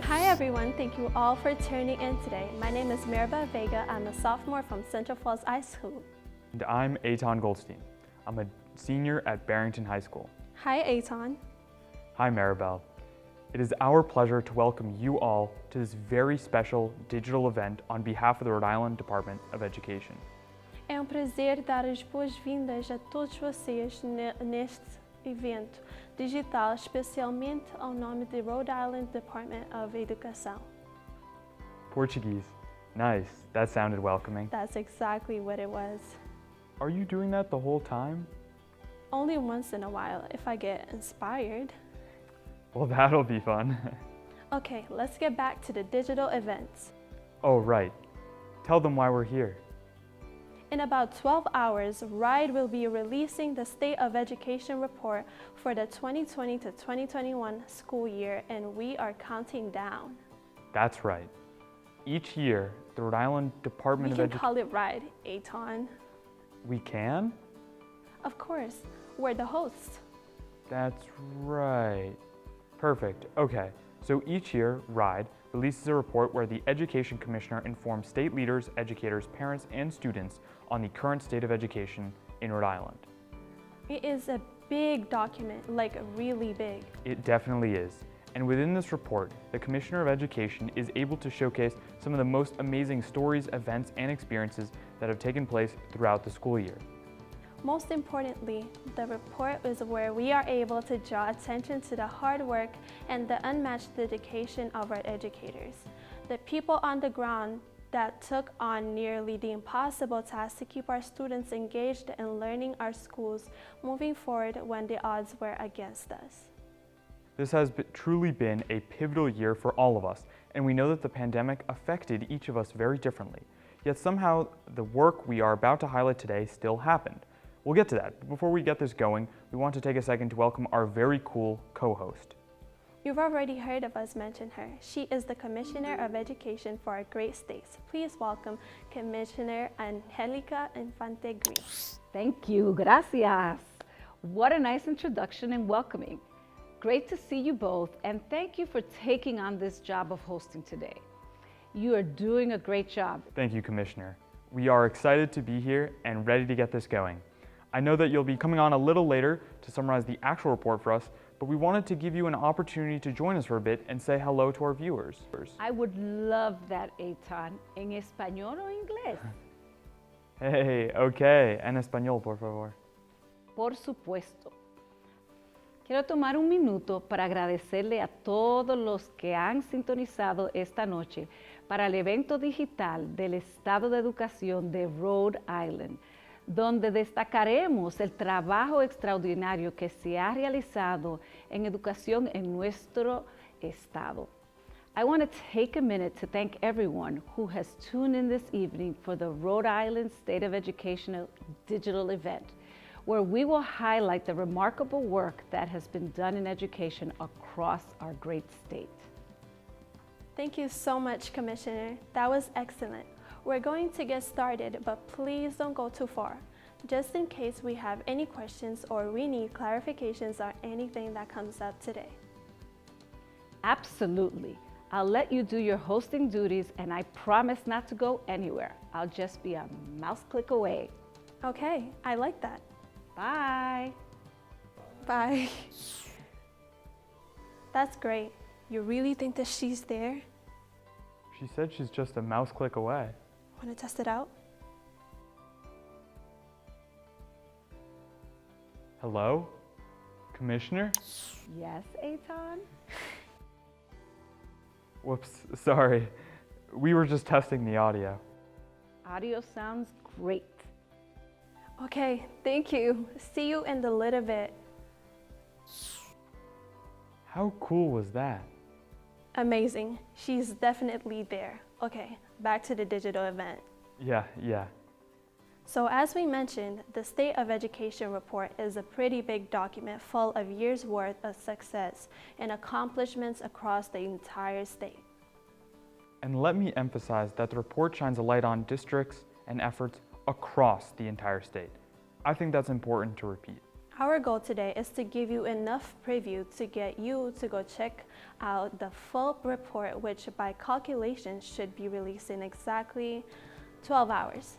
Hi everyone, thank you all for tuning in today. My name is Maribel Vega. I'm a sophomore from Central Falls High School. And I'm Eytan Goldstein. I'm a senior at Barrington High School. Hi Eytan. Hi Maribel. It is our pleasure to welcome you all to this very special digital event on behalf of the Rhode Island Department of Education. É prazer dar as boas-vindas a todos vocês neste evento digital, especialmente ao nome do Rhode Island Department of Education. Portuguese. Nice. That sounded welcoming. That's exactly what it was. Are you doing that the whole time? Only once in a while, if I get inspired. Well, that'll be fun. Okay, let's get back to the digital events. Oh, right. Tell them why we're here. In about 12 hours, RIDE will be releasing the State of Education report for the 2020 to 2021 school year, and we are counting down. That's right. Each year, the Rhode Island Department of We Education... can call it RIDE, Eytan. We can? Of course, we're the hosts. That's right. Perfect. Okay, so each year, RIDE releases a report where the Education Commissioner informs state leaders, educators, parents, and students on the current state of education in Rhode Island. It is a big document, like really big. It definitely is. And within this report, the Commissioner of Education is able to showcase some of the most amazing stories, events, and experiences that have taken place throughout the school year. Most importantly, the report is where we are able to draw attention to the hard work and the unmatched dedication of our educators, the people on the ground that took on nearly the impossible task to keep our students engaged in learning our schools moving forward when the odds were against us. This has truly been a pivotal year for all of us, and we know that the pandemic affected each of us very differently. Yet somehow, the work we are about to highlight today still happened. We'll get to that, but before we get this going, we want to take a second to welcome our very cool co-host. You've already heard of us mention her. She is the Commissioner of Education for our great states. Please welcome Commissioner Angelica Infante-Green. Thank you, gracias. What a nice introduction and welcoming. Great to see you both, and thank you for taking on this job of hosting today. You are doing a great job. Thank you, Commissioner. We are excited to be here and ready to get this going. I know that you'll be coming on a little later to summarize the actual report for us, but we wanted to give you an opportunity to join us for a bit and say hello to our viewers. I would love that, Eytan. ¿En español o inglés? Hey, okay. En español, por favor. Por supuesto. Quiero tomar un minuto para agradecerle a todos los que han sintonizado esta noche para el evento digital del Estado de Educación de Rhode Island, donde destacaremos el trabajo extraordinario que se ha realizado en educación en nuestro estado. I want to take a minute to thank everyone who has tuned in this evening for the Rhode Island State of Education digital event, where we will highlight the remarkable work that has been done in education across our great state. Thank you so much, Commissioner. That was excellent. We're going to get started, but please don't go too far. Just in case we have any questions or we need clarifications on anything that comes up today. Absolutely. I'll let you do your hosting duties, and I promise not to go anywhere. I'll just be a mouse click away. Okay, I like that. Bye. Bye. That's great. You really think that she's there? She said she's just a mouse click away. Want to test it out? Hello? Commissioner? Yes, Eytan? Whoops, sorry. We were just testing the audio. Audio sounds great. Okay, thank you. See you in a little bit. How cool was that? Amazing. She's definitely there. Okay, back to the digital event. Yeah. So as we mentioned, the State of Education report is a pretty big document full of years' worth of success and accomplishments across the entire state. And let me emphasize that the report shines a light on districts and efforts across the entire state. I think that's important to repeat. Our goal today is to give you enough preview to get you to go check out the full report, which by calculation should be released in exactly 12 hours.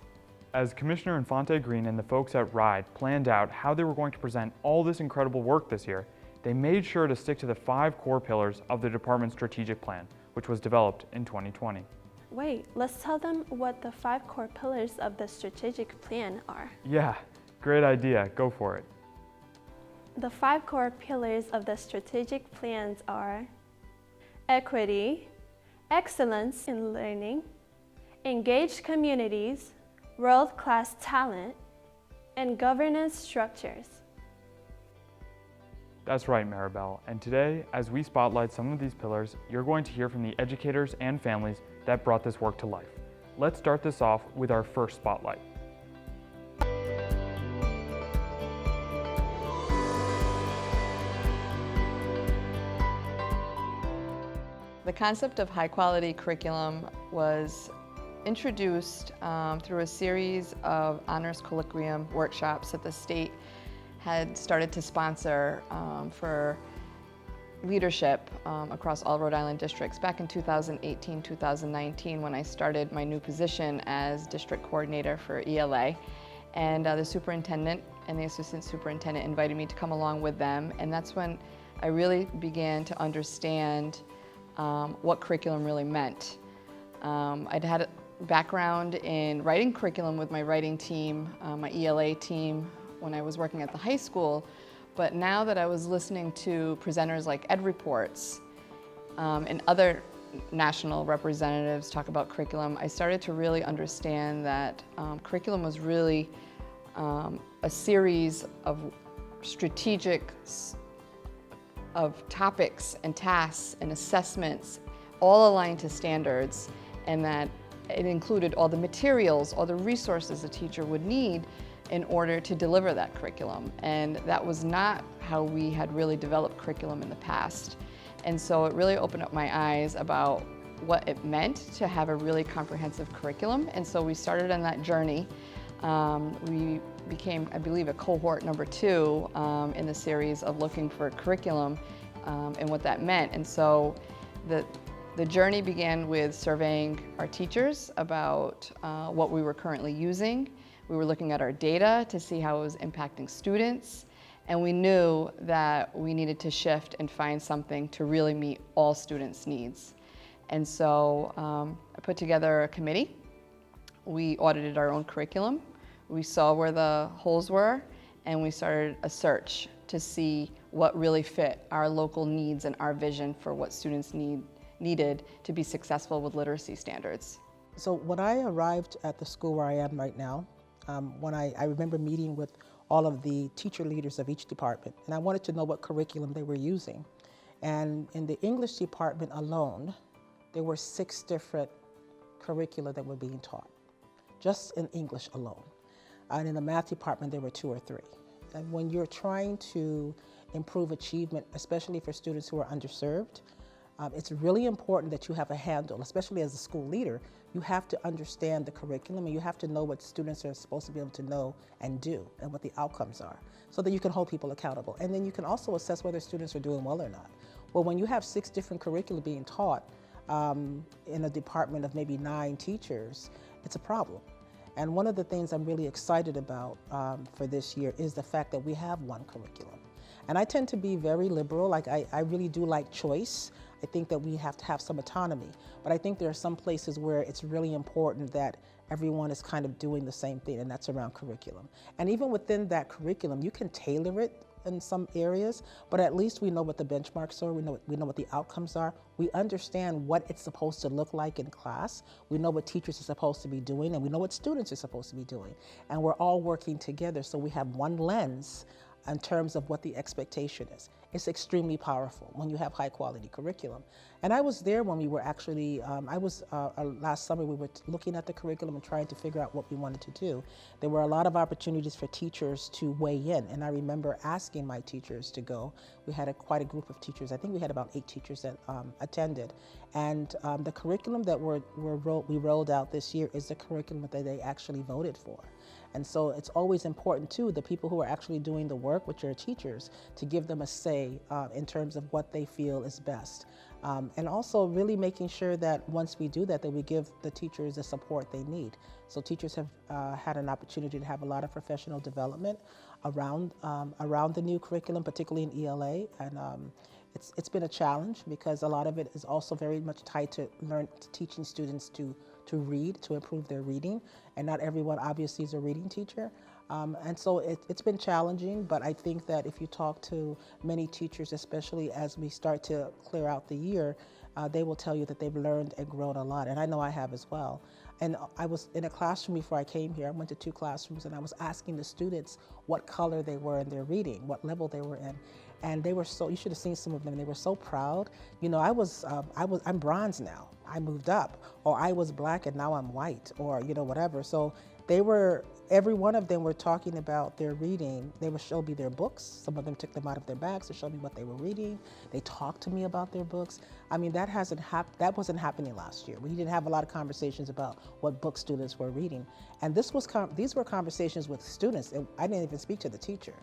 As Commissioner Infante-Green and the folks at RIDE planned out how they were going to present all this incredible work this year, they made sure to stick to the 5 core pillars of the department's strategic plan, which was developed in 2020. Wait, let's tell them what the 5 core pillars of the strategic plan are. Yeah, great idea. Go for it. The 5 core pillars of the strategic plans are equity, excellence in learning, engaged communities, world-class talent, and governance structures. That's right, Maribel. And today, as we spotlight some of these pillars, you're going to hear from the educators and families that brought this work to life. Let's start this off with our first spotlight. The concept of high-quality curriculum was introduced through a series of honors colloquium workshops that the state had started to sponsor for leadership across all Rhode Island districts back in 2018-2019 when I started my new position as district coordinator for ELA. And the superintendent and the assistant superintendent invited me to come along with them, and that's when I really began to understand what curriculum really meant. I'd had a background in writing curriculum with my writing team, my ELA team, when I was working at the high school, but now that I was listening to presenters like Ed Reports and other national representatives talk about curriculum, I started to really understand that curriculum was really a series of strategic of topics and tasks and assessments, all aligned to standards, and that it included all the materials, all the resources a teacher would need in order to deliver that curriculum. And that was not how we had really developed curriculum in the past. And so it really opened up my eyes about what it meant to have a really comprehensive curriculum. And so we started on that journey. We became, I believe, a cohort number 2 in the series of looking for curriculum and what that meant. And so the journey began with surveying our teachers about what we were currently using. We were looking at our data to see how it was impacting students, and we knew that we needed to shift and find something to really meet all students' needs. And so I put together a committee. We audited our own curriculum. We saw where the holes were, and we started a search to see what really fit our local needs and our vision for what students needed to be successful with literacy standards. So when I arrived at the school where I am right now, I remember meeting with all of the teacher leaders of each department, and I wanted to know what curriculum they were using. And in the English department alone, there were 6 different curricula that were being taught, just in English alone. And in the math department, there were 2 or 3. And when you're trying to improve achievement, especially for students who are underserved, it's really important that you have a handle, especially as a school leader. You have to understand the curriculum, and you have to know what students are supposed to be able to know and do, and what the outcomes are, so that you can hold people accountable. And then you can also assess whether students are doing well or not. Well, when you have 6 different curricula being taught in a department of maybe 9 teachers, it's a problem. And one of the things I'm really excited about for this year is the fact that we have one curriculum. And I tend to be very liberal. Like I really do like choice. I think that we have to have some autonomy. But I think there are some places where it's really important that everyone is kind of doing the same thing, and that's around curriculum. And even within that curriculum, you can tailor it in some areas, but at least we know what the benchmarks are, we know what the outcomes are, we understand what it's supposed to look like in class, we know what teachers are supposed to be doing, and we know what students are supposed to be doing. And we're all working together, so we have one lens in terms of what the expectation is. it's extremely powerful when you have high quality curriculum. And I was there when we were actually, last summer we were looking at the curriculum and trying to figure out what we wanted to do. There were a lot of opportunities for teachers to weigh in, and I remember asking my teachers to go. We had quite a group of teachers. I think we had about 8 teachers that attended. And the curriculum that we rolled out this year is the curriculum that they actually voted for. And so it's always important too, the people who are actually doing the work, which are teachers, to give them a say in terms of what they feel is best. And also really making sure that once we do that, that we give the teachers the support they need. So teachers have had an opportunity to have a lot of professional development around the new curriculum, particularly in ELA. And it's been a challenge because a lot of it is also very much tied to teaching students to read, to improve their reading. And not everyone obviously is a reading teacher. And so it's been challenging, but I think that if you talk to many teachers, especially as we start to clear out the year, they will tell you that they've learned and grown a lot, and I know I have as well. And I was in a classroom before I came here. I went to 2 classrooms, and I was asking the students what color they were in their reading, what level they were in. And they were so, you should have seen some of them, they were so proud. You know, I'm bronze now, I moved up, or I was black and now I'm white, or, you know, whatever. So every one of them were talking about their reading. They would show me their books. Some of them took them out of their bags to show me what they were reading. They talked to me about their books. I mean, that wasn't happening last year. We didn't have a lot of conversations about what books students were reading. And these were conversations with students, and I didn't even speak to the teacher.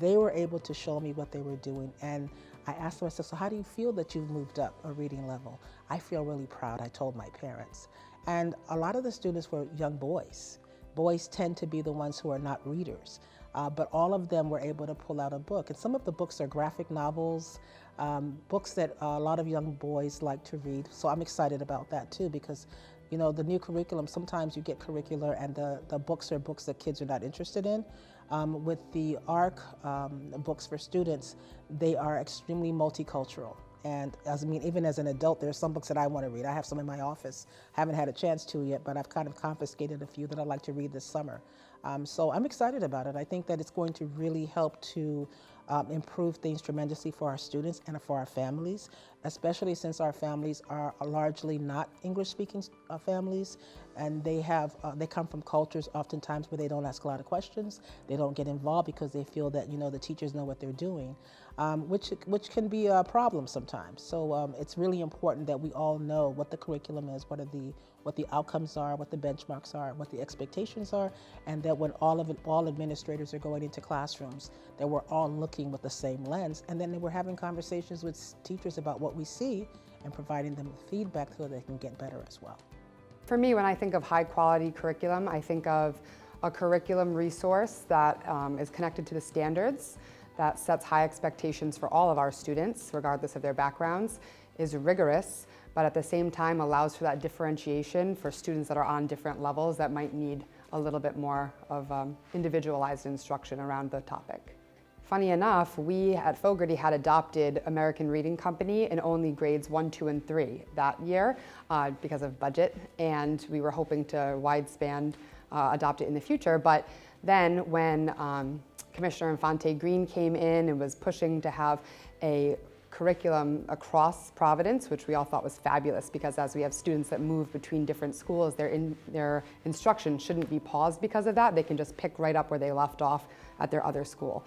They were able to show me what they were doing, and I asked them, I said, so how do you feel that you've moved up a reading level? I feel really proud, I told my parents. And a lot of the students were young boys. Boys tend to be the ones who are not readers, but all of them were able to pull out a book. And some of the books are graphic novels, books that a lot of young boys like to read. So I'm excited about that too, because you know, the new curriculum, sometimes you get curricular and the books are books that kids are not interested in. With the ARC books for students, they are extremely multicultural. And even as an adult, there's some books that I want to read. I have some in my office. Haven't had a chance to yet, but I've kind of confiscated a few that I'd like to read this summer. So I'm excited about it. I think that it's going to really help to improve things tremendously for our students and for our families, especially since our families are largely not English-speaking families, and they come from cultures oftentimes where they don't ask a lot of questions, they don't get involved because they feel that, you know, the teachers know what they're doing, which can be a problem sometimes. So it's really important that we all know what the curriculum is, what the outcomes are, what the benchmarks are, what the expectations are, and that when all administrators are going into classrooms, that we're all looking with the same lens, and then we're having conversations with teachers about what we see and providing them with feedback so they can get better as well. For me, when I think of high quality curriculum, I think of a curriculum resource that is connected to the standards, that sets high expectations for all of our students, regardless of their backgrounds, is rigorous, but at the same time allows for that differentiation for students that are on different levels that might need a little bit more of individualized instruction around the topic. Funny enough, we at Fogarty had adopted American Reading Company in only grades 1, 2, and 3 that year because of budget, and we were hoping to widespan adopt it in the future. But then when Commissioner Infante-Green came in and was pushing to have a curriculum across Providence, which we all thought was fabulous, because as we have students that move between different schools, their instruction shouldn't be paused because of that. They can just pick right up where they left off at their other school.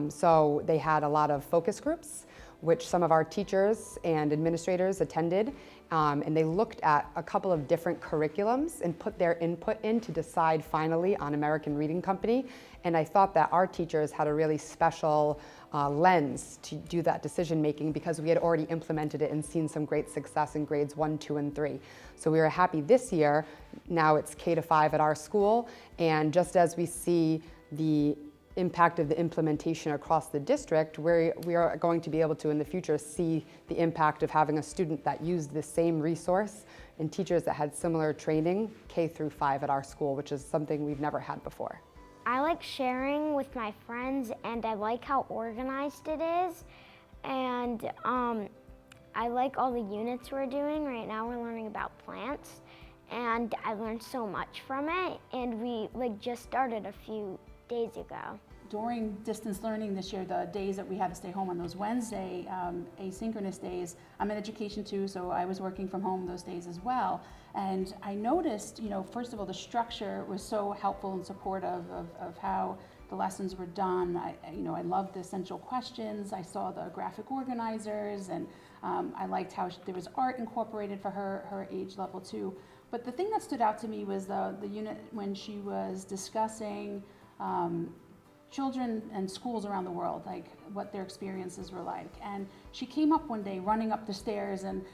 So they had a lot of focus groups, which some of our teachers and administrators attended, and they looked at a couple of different curriculums and put their input in to decide finally on American Reading Company. And I thought that our teachers had a really special lens to do that decision making, because we had already implemented it and seen some great success in grades 1, 2, and 3. So we were happy this year. Now it's K-5 at our school, and just as we see the impact of the implementation across the district, we are going to be able to in the future see the impact of having a student that used the same resource and teachers that had similar training K-5 at our school, which is something we've never had before. I like sharing with my friends, and I like how organized it is, and I like all the units we're doing. Right now we're learning about plants, and I learned so much from it, and we just started a few days ago. during distance learning this year, the days that we had to stay home on those Wednesday asynchronous days, I'm in education too, so I was working from home those days as well. And I noticed, first of all, the structure was so helpful and supportive of how the lessons were done. I loved the essential questions. I saw the graphic organizers, and I liked how there was art incorporated for her age level too. But the thing that stood out to me was the unit when she was discussing children and schools around the world, like what their experiences were like. And she came up one day running up the stairs, and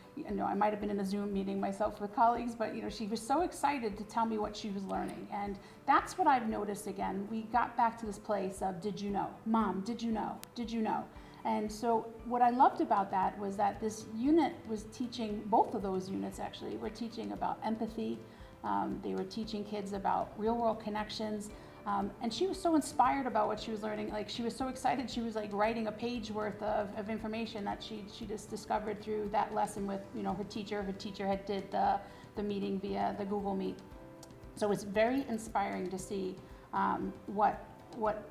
I might have been in a Zoom meeting myself with colleagues, but she was so excited to tell me what she was learning. And that's what I've noticed again. We got back to this place of, did you know? Mom, did you know? Did you know? And so what I loved about that was that this unit was teaching, both of those units actually, were teaching about empathy. They were teaching kids about real world connections. And she was so inspired about what she was learning. Like, she was so excited, she was like writing a page worth of information that she just discovered through that lesson with her teacher. Her teacher had did the meeting via the Google Meet. So it's very inspiring to see what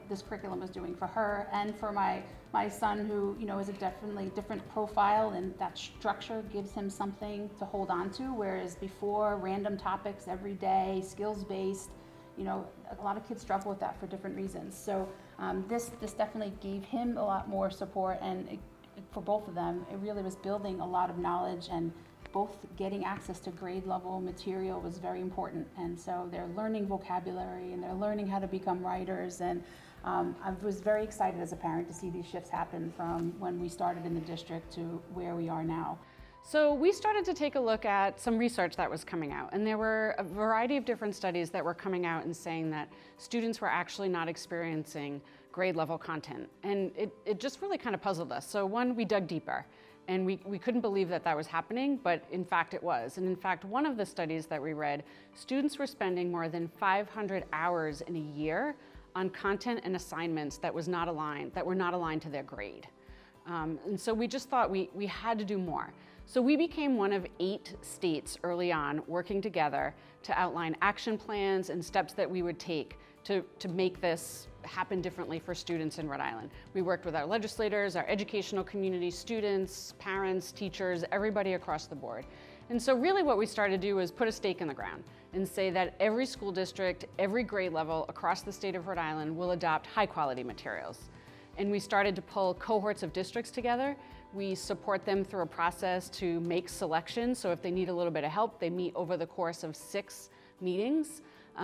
this curriculum is doing for her and for my son, who is a definitely different profile, and that structure gives him something to hold on to, whereas before, random topics every day, skills-based, a lot of kids struggle with that for different reasons. So this definitely gave him a lot more support, and for both of them, it really was building a lot of knowledge, and both getting access to grade level material was very important. And so they're learning vocabulary, and they're learning how to become writers. And I was very excited as a parent to see these shifts happen from when we started in the district to where we are now. So we started to take a look at some research that was coming out, and there were a variety of different studies that were coming out and saying that students were actually not experiencing grade level content. And it just really kind of puzzled us. So one, we dug deeper, and we couldn't believe that was happening, but in fact it was. And in fact, one of the studies that we read, students were spending more than 500 hours in a year on content and assignments that were not aligned to their grade. And so we just thought we had to do more. So we became one of 8 states early on working together to outline action plans and steps that we would take to make this happen differently for students in Rhode Island. We worked with our legislators, our educational community, students, parents, teachers, everybody across the board. And so really what we started to do was put a stake in the ground and say that every school district, every grade level across the state of Rhode Island will adopt high quality materials. And we started to pull cohorts of districts together. We support them through a process to make selections. So if they need a little bit of help, they meet over the course of 6 meetings.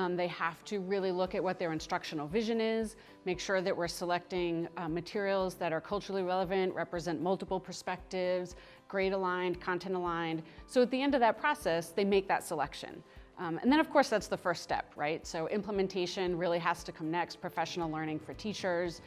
They have to really look at what their instructional vision is, make sure that we're selecting materials that are culturally relevant, represent multiple perspectives, grade aligned, content aligned. So at the end of that process, they make that selection. And then of course that's the first step, right? So implementation really has to come next. Professional learning for teachers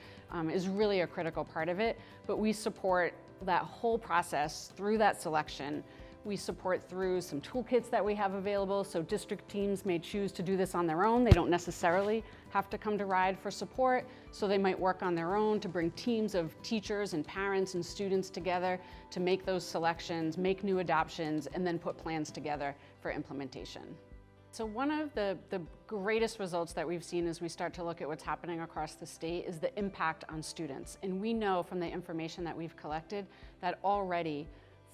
is really a critical part of it, but we support that whole process through that selection. We support through some toolkits that we have available, so district teams may choose to do this on their own. They don't necessarily have to come to RIDE for support, so they might work on their own to bring teams of teachers and parents and students together to make those selections, make new adoptions, and then put plans together for implementation. So one of the greatest results that we've seen as we start to look at what's happening across the state is the impact on students. And we know from the information that we've collected that already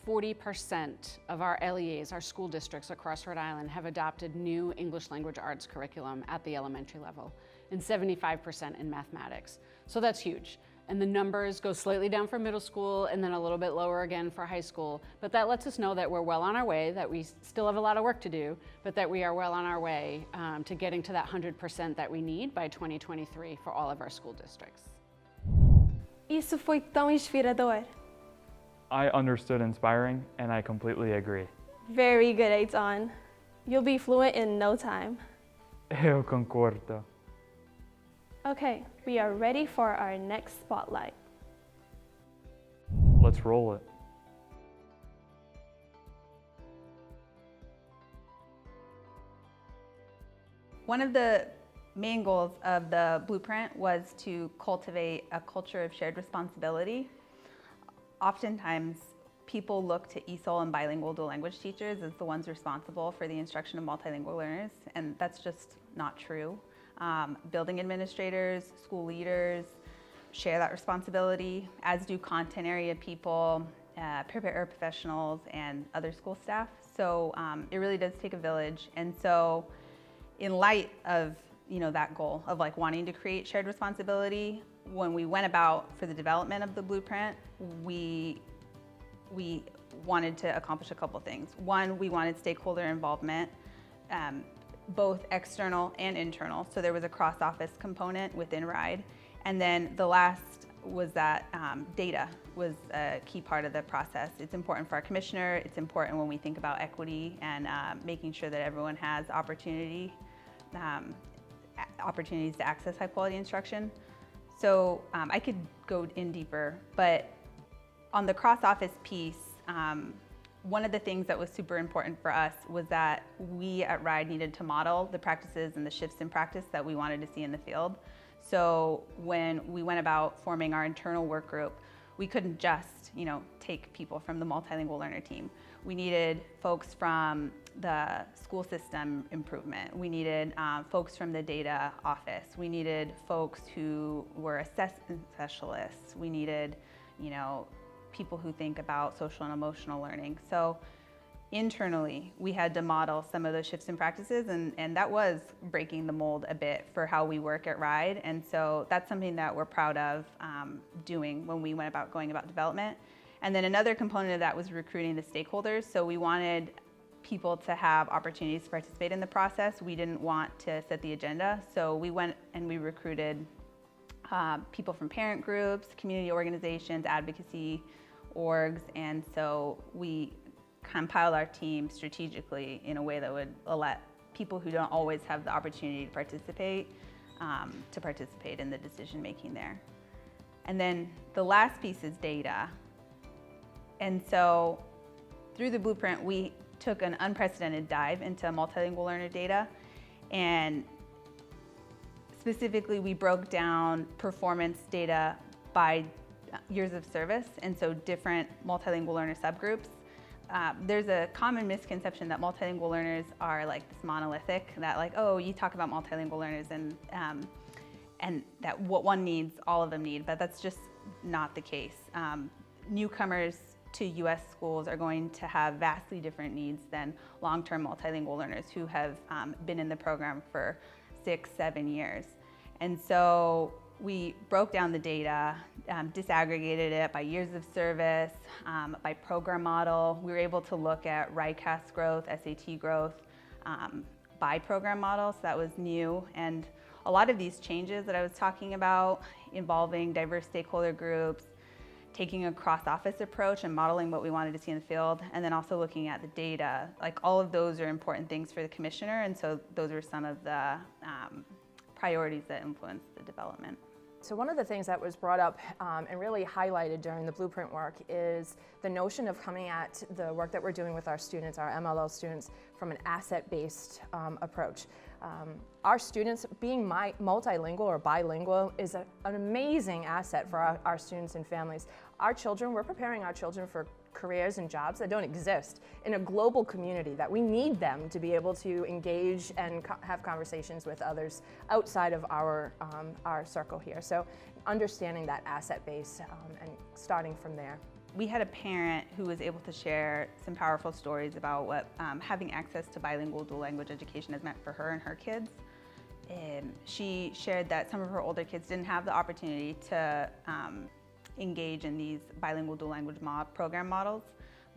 40% of our LEAs, our school districts across Rhode Island, have adopted new English language arts curriculum at the elementary level, and 75% in mathematics. So that's huge. And the numbers go slightly down for middle school and then a little bit lower again for high school. But that lets us know that we're well on our way, that we still have a lot of work to do, but that we are well on our way to getting to that 100% that we need by 2023 for all of our school districts. Isso foi tão inspirador. I understood inspiring, and I completely agree. Very good, Eytan. You'll be fluent in no time. Eu concordo. Okay, we are ready for our next spotlight. Let's roll it. One of the main goals of the blueprint was to cultivate a culture of shared responsibility. Oftentimes, people look to ESOL and bilingual dual language teachers as the ones responsible for the instruction of multilingual learners, and that's just not true. Building administrators, school leaders share that responsibility, as do content area people, paraprofessionals, and other school staff. So it really does take a village. And so in light of that goal of like wanting to create shared responsibility, when we went about for the development of the blueprint, we wanted to accomplish a couple things. One, we wanted stakeholder involvement, both external and internal. So there was a cross-office component within RIDE. And then the last was that data was a key part of the process. It's important for our commissioner. It's important when we think about equity and making sure that everyone has opportunities to access high quality instruction. So I could go in deeper, but on the cross-office piece, one of the things that was super important for us was that we at RIDE needed to model the practices and the shifts in practice that we wanted to see in the field. So when we went about forming our internal work group, we couldn't just, take people from the multilingual learner team. We needed folks from the school system improvement. We needed folks from the data office. We needed folks who were assessment specialists. We needed, people who think about social and emotional learning. So internally, we had to model some of those shifts in practices, and that was breaking the mold a bit for how we work at RIDE. And so that's something that we're proud of doing when we went about going about development. And then another component of that was recruiting the stakeholders. So we wanted people to have opportunities to participate in the process. We didn't want to set the agenda. So we went and we recruited people from parent groups, community organizations, advocacy orgs, and so we compile our team strategically in a way that would let people who don't always have the opportunity to participate in the decision making there. And then the last piece is data. And so through the blueprint, we took an unprecedented dive into multilingual learner data, and specifically we broke down performance data by years of service, and so different multilingual learner subgroups. There's a common misconception that multilingual learners are like this monolithic, that like, oh, you talk about multilingual learners and that what one needs, all of them need, but that's just not the case. Newcomers to US schools are going to have vastly different needs than long-term multilingual learners who have been in the program for 6-7 years. And so we broke down the data, disaggregated it by years of service, by program model. We were able to look at RICAS growth, SAT growth by program model, so that was new. And a lot of these changes that I was talking about, involving diverse stakeholder groups, taking a cross-office approach and modeling what we wanted to see in the field, and then also looking at the data, like all of those are important things for the commissioner, and so those are some of the priorities that influenced the development. So one of the things that was brought up and really highlighted during the blueprint work is the notion of coming at the work that we're doing with our students, our MLL students, from an asset-based approach. Our students being multilingual or bilingual is an amazing asset for our students and families. Our children, we're preparing our children for careers and jobs that don't exist in a global community, that we need them to be able to engage and have conversations with others outside of our circle here. So understanding that asset base and starting from there. We had a parent who was able to share some powerful stories about what having access to bilingual dual language education has meant for her and her kids. She shared that some of her older kids didn't have the opportunity to engage in these bilingual dual language program models,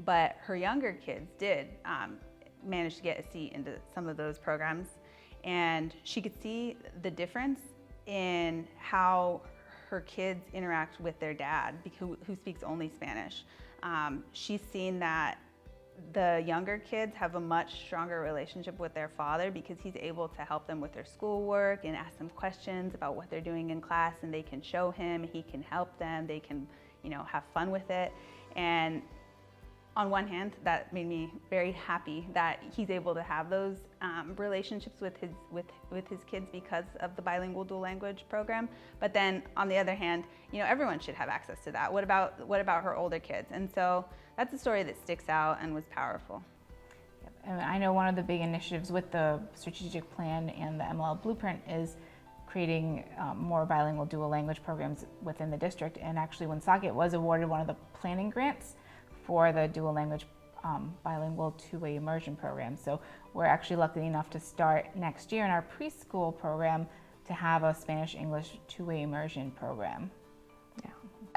but her younger kids did manage to get a seat into some of those programs, and she could see the difference in how her kids interact with their dad, who speaks only Spanish. She's seen that the younger kids have a much stronger relationship with their father because he's able to help them with their schoolwork and ask them questions about what they're doing in class, and they can show him, he can help them, they can, have fun with it. And on one hand, that made me very happy that he's able to have those relationships with his kids because of the bilingual dual language program. But then on the other hand, everyone should have access to that. What about her older kids? And so that's a story that sticks out and was powerful. And I know one of the big initiatives with the strategic plan and the MLL blueprint is creating more bilingual dual language programs within the district. And actually Woonsocket was awarded one of the planning grants for the dual language bilingual two-way immersion program. So we're actually lucky enough to start next year in our preschool program to have a Spanish-English two-way immersion program. Yeah.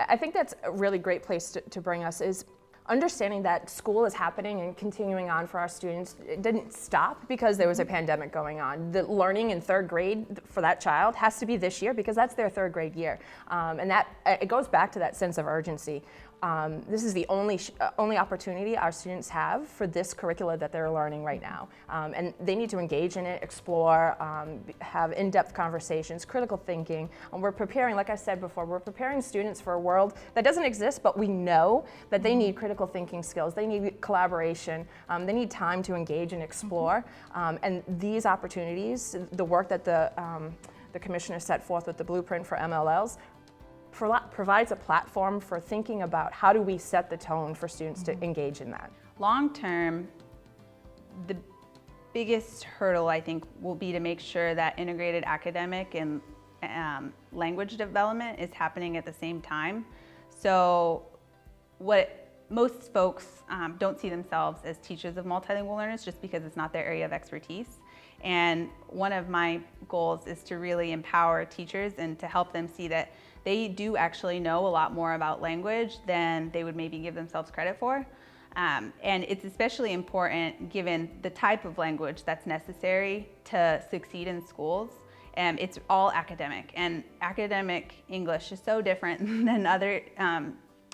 I think that's a really great place to bring us is understanding that school is happening and continuing on for our students. It didn't stop because there was a pandemic going on. The learning in third grade for that child has to be this year because that's their third grade year. And that it goes back to that sense of urgency. This is the only opportunity our students have for this curricula that they're learning right now. And they need to engage in it, explore, have in-depth conversations, critical thinking. And we're preparing, like I said before, we're preparing students for a world that doesn't exist, but we know that they need critical thinking skills, they need collaboration, they need time to engage and explore. And these opportunities, the work that the commissioner set forth with the blueprint for MLLs, provides a platform for thinking about how do we set the tone for students to engage in that. Long term, the biggest hurdle I think will be to make sure that integrated academic and language development is happening at the same time. So what most folks don't see themselves as teachers of multilingual learners just because it's not their area of expertise. And one of my goals is to really empower teachers and to help them see that they do actually know a lot more about language than they would maybe give themselves credit for. And it's especially important given the type of language that's necessary to succeed in schools. It's all academic, and academic English is so different than other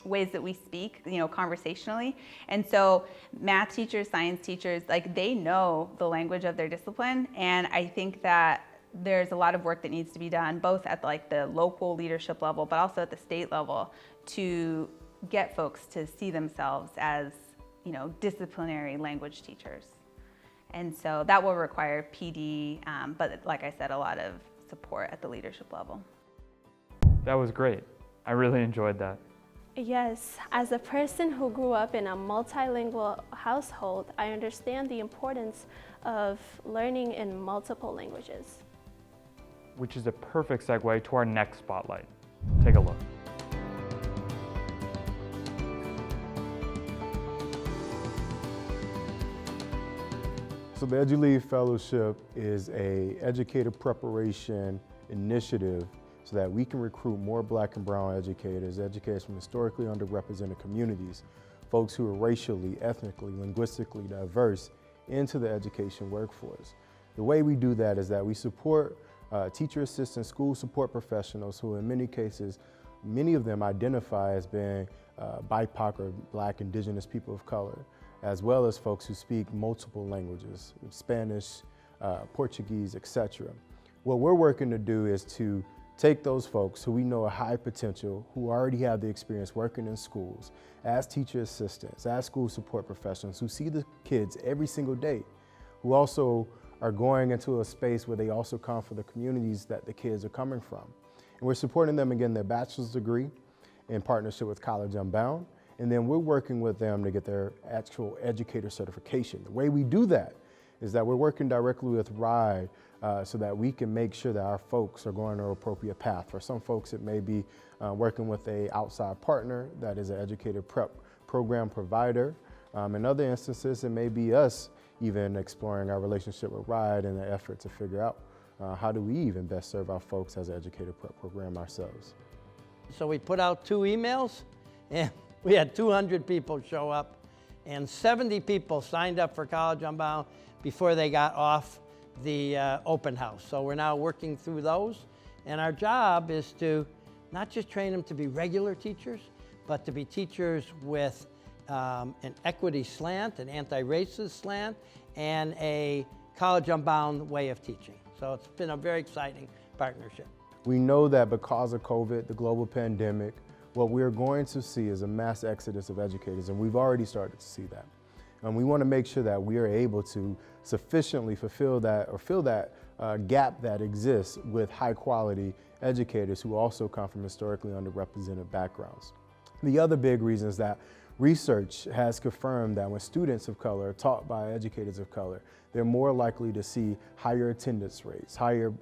ways that we speak, conversationally. And so math teachers, science teachers, like they know the language of their discipline. And I think that there's a lot of work that needs to be done, both at like the local leadership level, but also at the state level, to get folks to see themselves as, disciplinary language teachers. And so that will require PD, but like I said, a lot of support at the leadership level. That was great. I really enjoyed that. Yes, as a person who grew up in a multilingual household, I understand the importance of learning in multiple languages. Which is a perfect segue to our next spotlight. Take a look. So the EduLead Fellowship is an educator preparation initiative so that we can recruit more Black and brown educators from historically underrepresented communities, folks who are racially, ethnically, linguistically diverse into the education workforce. The way we do that is that we support teacher assistants, school support professionals who in many cases, many of them identify as being BIPOC or Black, Indigenous people of color, as well as folks who speak multiple languages, Spanish, Portuguese, etc. What we're working to do is to take those folks who we know are high potential, who already have the experience working in schools, as teacher assistants, as school support professionals, who see the kids every single day, who also are going into a space where they also come from the communities that the kids are coming from. And we're supporting them in getting their bachelor's degree in partnership with College Unbound, and then we're working with them to get their actual educator certification. The way we do that is that we're working directly with RIDE so that we can make sure that our folks are going an appropriate path. For some folks, it may be working with an outside partner that is an educator prep program provider. In other instances, it may be us even exploring our relationship with RIDE in an effort to figure out how do we even best serve our folks as an educator prep program ourselves. So we put out 2 emails, and we had 200 people show up, and 70 people signed up for College Unbound before they got off the open house. So we're now working through those, and our job is to not just train them to be regular teachers, but to be teachers with an equity slant, an anti-racist slant, and a College Unbound way of teaching. So it's been a very exciting partnership. We know that because of COVID, the global pandemic, what we're going to see is a mass exodus of educators, and we've already started to see that. And we want to make sure that we are able to sufficiently fulfill that or fill that gap that exists with high quality educators who also come from historically underrepresented backgrounds. The other big reason is that research has confirmed that when students of color are taught by educators of color, they're more likely to see higher attendance rates, higher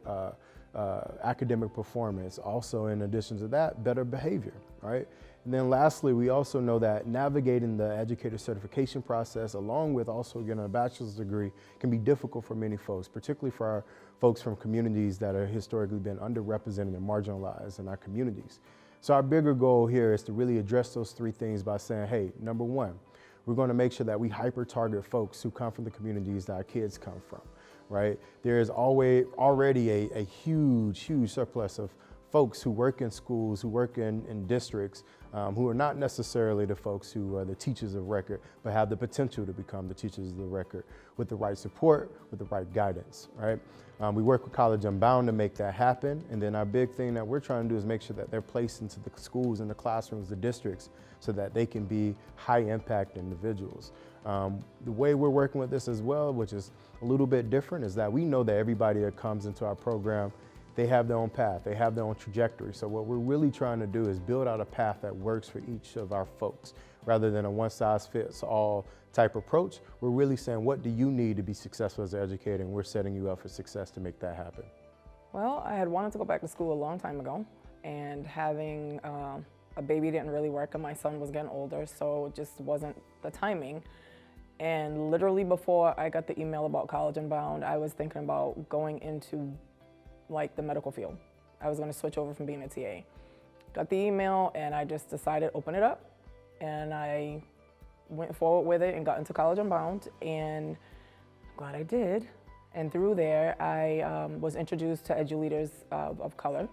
academic performance. Also, in addition to that, better behavior, right? And then lastly, we also know that navigating the educator certification process, along with also getting a bachelor's degree, can be difficult for many folks, particularly for our folks from communities that have historically been underrepresented and marginalized in our communities. So our bigger goal here is to really address those three things by saying, hey, number one, we're going to make sure that we hyper-target folks who come from the communities that our kids come from, right? There is already a huge surplus of folks who work in schools, who work in districts, who are not necessarily the folks who are the teachers of record, but have the potential to become the teachers of the record with the right support, with the right guidance, right? We work with College Unbound to make that happen, and then our big thing that we're trying to do is make sure that they're placed into the schools and the classrooms, the districts, so that they can be high impact individuals. The way we're working with this as well, which is a little bit different, is that we know that everybody that comes into our program, they have their own path, they have their own trajectory. So what we're really trying to do is build out a path that works for each of our folks. Rather than a one-size-fits-all type approach, we're really saying, what do you need to be successful as an educator? And we're setting you up for success to make that happen. Well, I had wanted to go back to school a long time ago, and having a baby didn't really work, and my son was getting older, so it just wasn't the timing. And literally before I got the email about College Unbound, I was thinking about going into like the medical field. I was going to switch over from being a TA. Got the email and I just decided open it up, and I went forward with it and got into College Unbound, and I'm glad I did. And through there I was introduced to edu-leaders of color,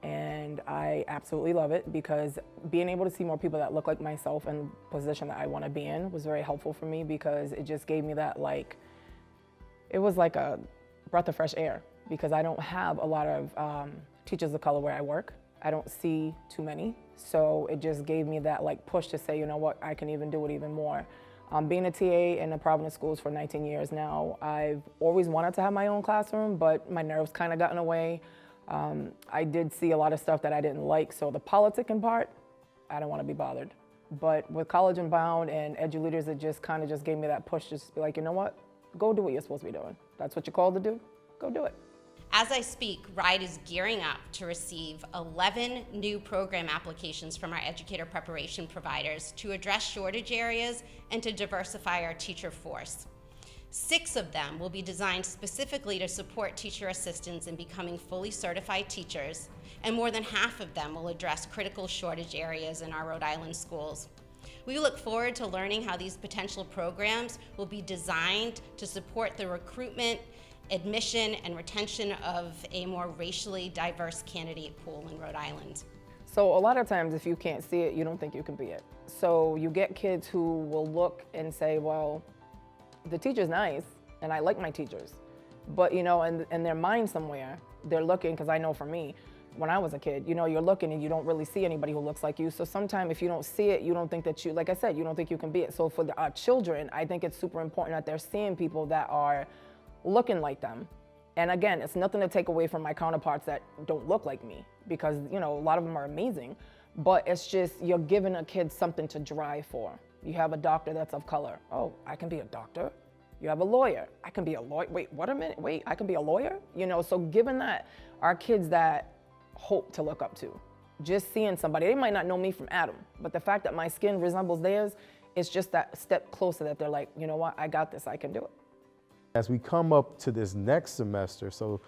and I absolutely love it because being able to see more people that look like myself in the position that I want to be in was very helpful for me, because it just gave me that, like, it was like a breath of fresh air, because I don't have a lot of teachers of color where I work. I don't see too many. So it just gave me that like push to say, you know what, I can even do it even more. Being a TA in the Providence schools for 19 years now, I've always wanted to have my own classroom, but my nerves kind of got in the way. I did see a lot of stuff that I didn't like, so the politicking part, I don't want to be bothered. But with College Unbound and edu-leaders, it just kind of just gave me that push to just be like, you know what, go do what you're supposed to be doing. That's what you're called to do, go do it. As I speak, RIDE is gearing up to receive 11 new program applications from our educator preparation providers to address shortage areas and to diversify our teacher force. 6 of them will be designed specifically to support teacher assistants in becoming fully certified teachers, and more than half of them will address critical shortage areas in our Rhode Island schools. We look forward to learning how these potential programs will be designed to support the recruitment, admission, and retention of a more racially diverse candidate pool in Rhode Island. So a lot of times if you can't see it, you don't think you can be it. So you get kids who will look and say, well, the teacher's nice and I like my teachers. But you know, in their mind somewhere, they're looking, because I know for me, when I was a kid, you know, you're looking and you don't really see anybody who looks like you. So sometimes if you don't see it, you don't think that you, like I said, you don't think you can be it. So for our children, I think it's super important that they're seeing people that are looking like them. And again, it's nothing to take away from my counterparts that don't look like me, because you know, a lot of them are amazing, but it's just, you're giving a kid something to drive for. You have a doctor that's of color. Oh, I can be a doctor. You have a lawyer. I can be a lawyer. Wait, what a minute. Wait, I can be a lawyer? You know, so giving that our kids that hope to look up to, just seeing somebody, they might not know me from Adam, but the fact that my skin resembles theirs, it's just that step closer that they're like, you know what, I got this, I can do it. As we come up to this next semester, so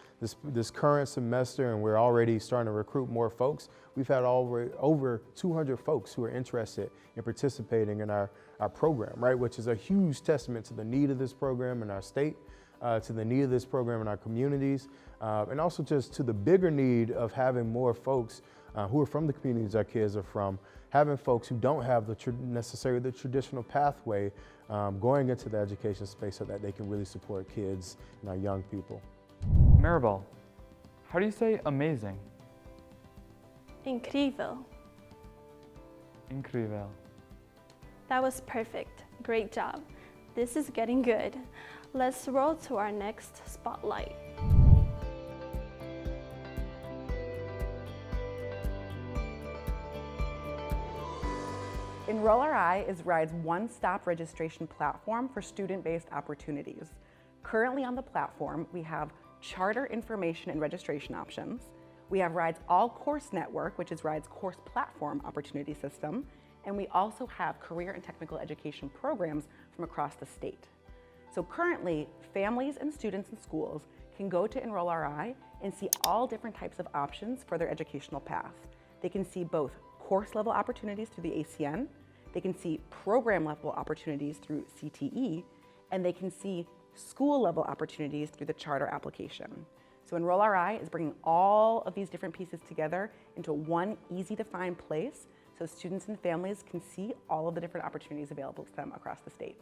this current semester, and we're already starting to recruit more folks, we've had over 200 folks who are interested in participating in our program, right? Which is a huge testament to the need of this program in our state, to the need of this program in our communities, and also just to the bigger need of having more folks who are from the communities our kids are from, having folks who don't have necessarily the traditional pathway going into the education space so that they can really support kids and our young people. Maribel, how do you say amazing? Incrível. Incrível. That was perfect. Great job. This is getting good. Let's roll to our next spotlight. Enroll RI is RIDE's one-stop registration platform for student-based opportunities. Currently on the platform, we have charter information and registration options. We have RIDE's all-course network, which is RIDE's course platform opportunity system. And we also have career and technical education programs from across the state. So currently, families and students in schools can go to Enroll RI and see all different types of options for their educational path. They can see both course level opportunities through the ACN, they can see program level opportunities through CTE, and they can see school level opportunities through the charter application. So Enroll RI is bringing all of these different pieces together into one easy to find place so students and families can see all of the different opportunities available to them across the state.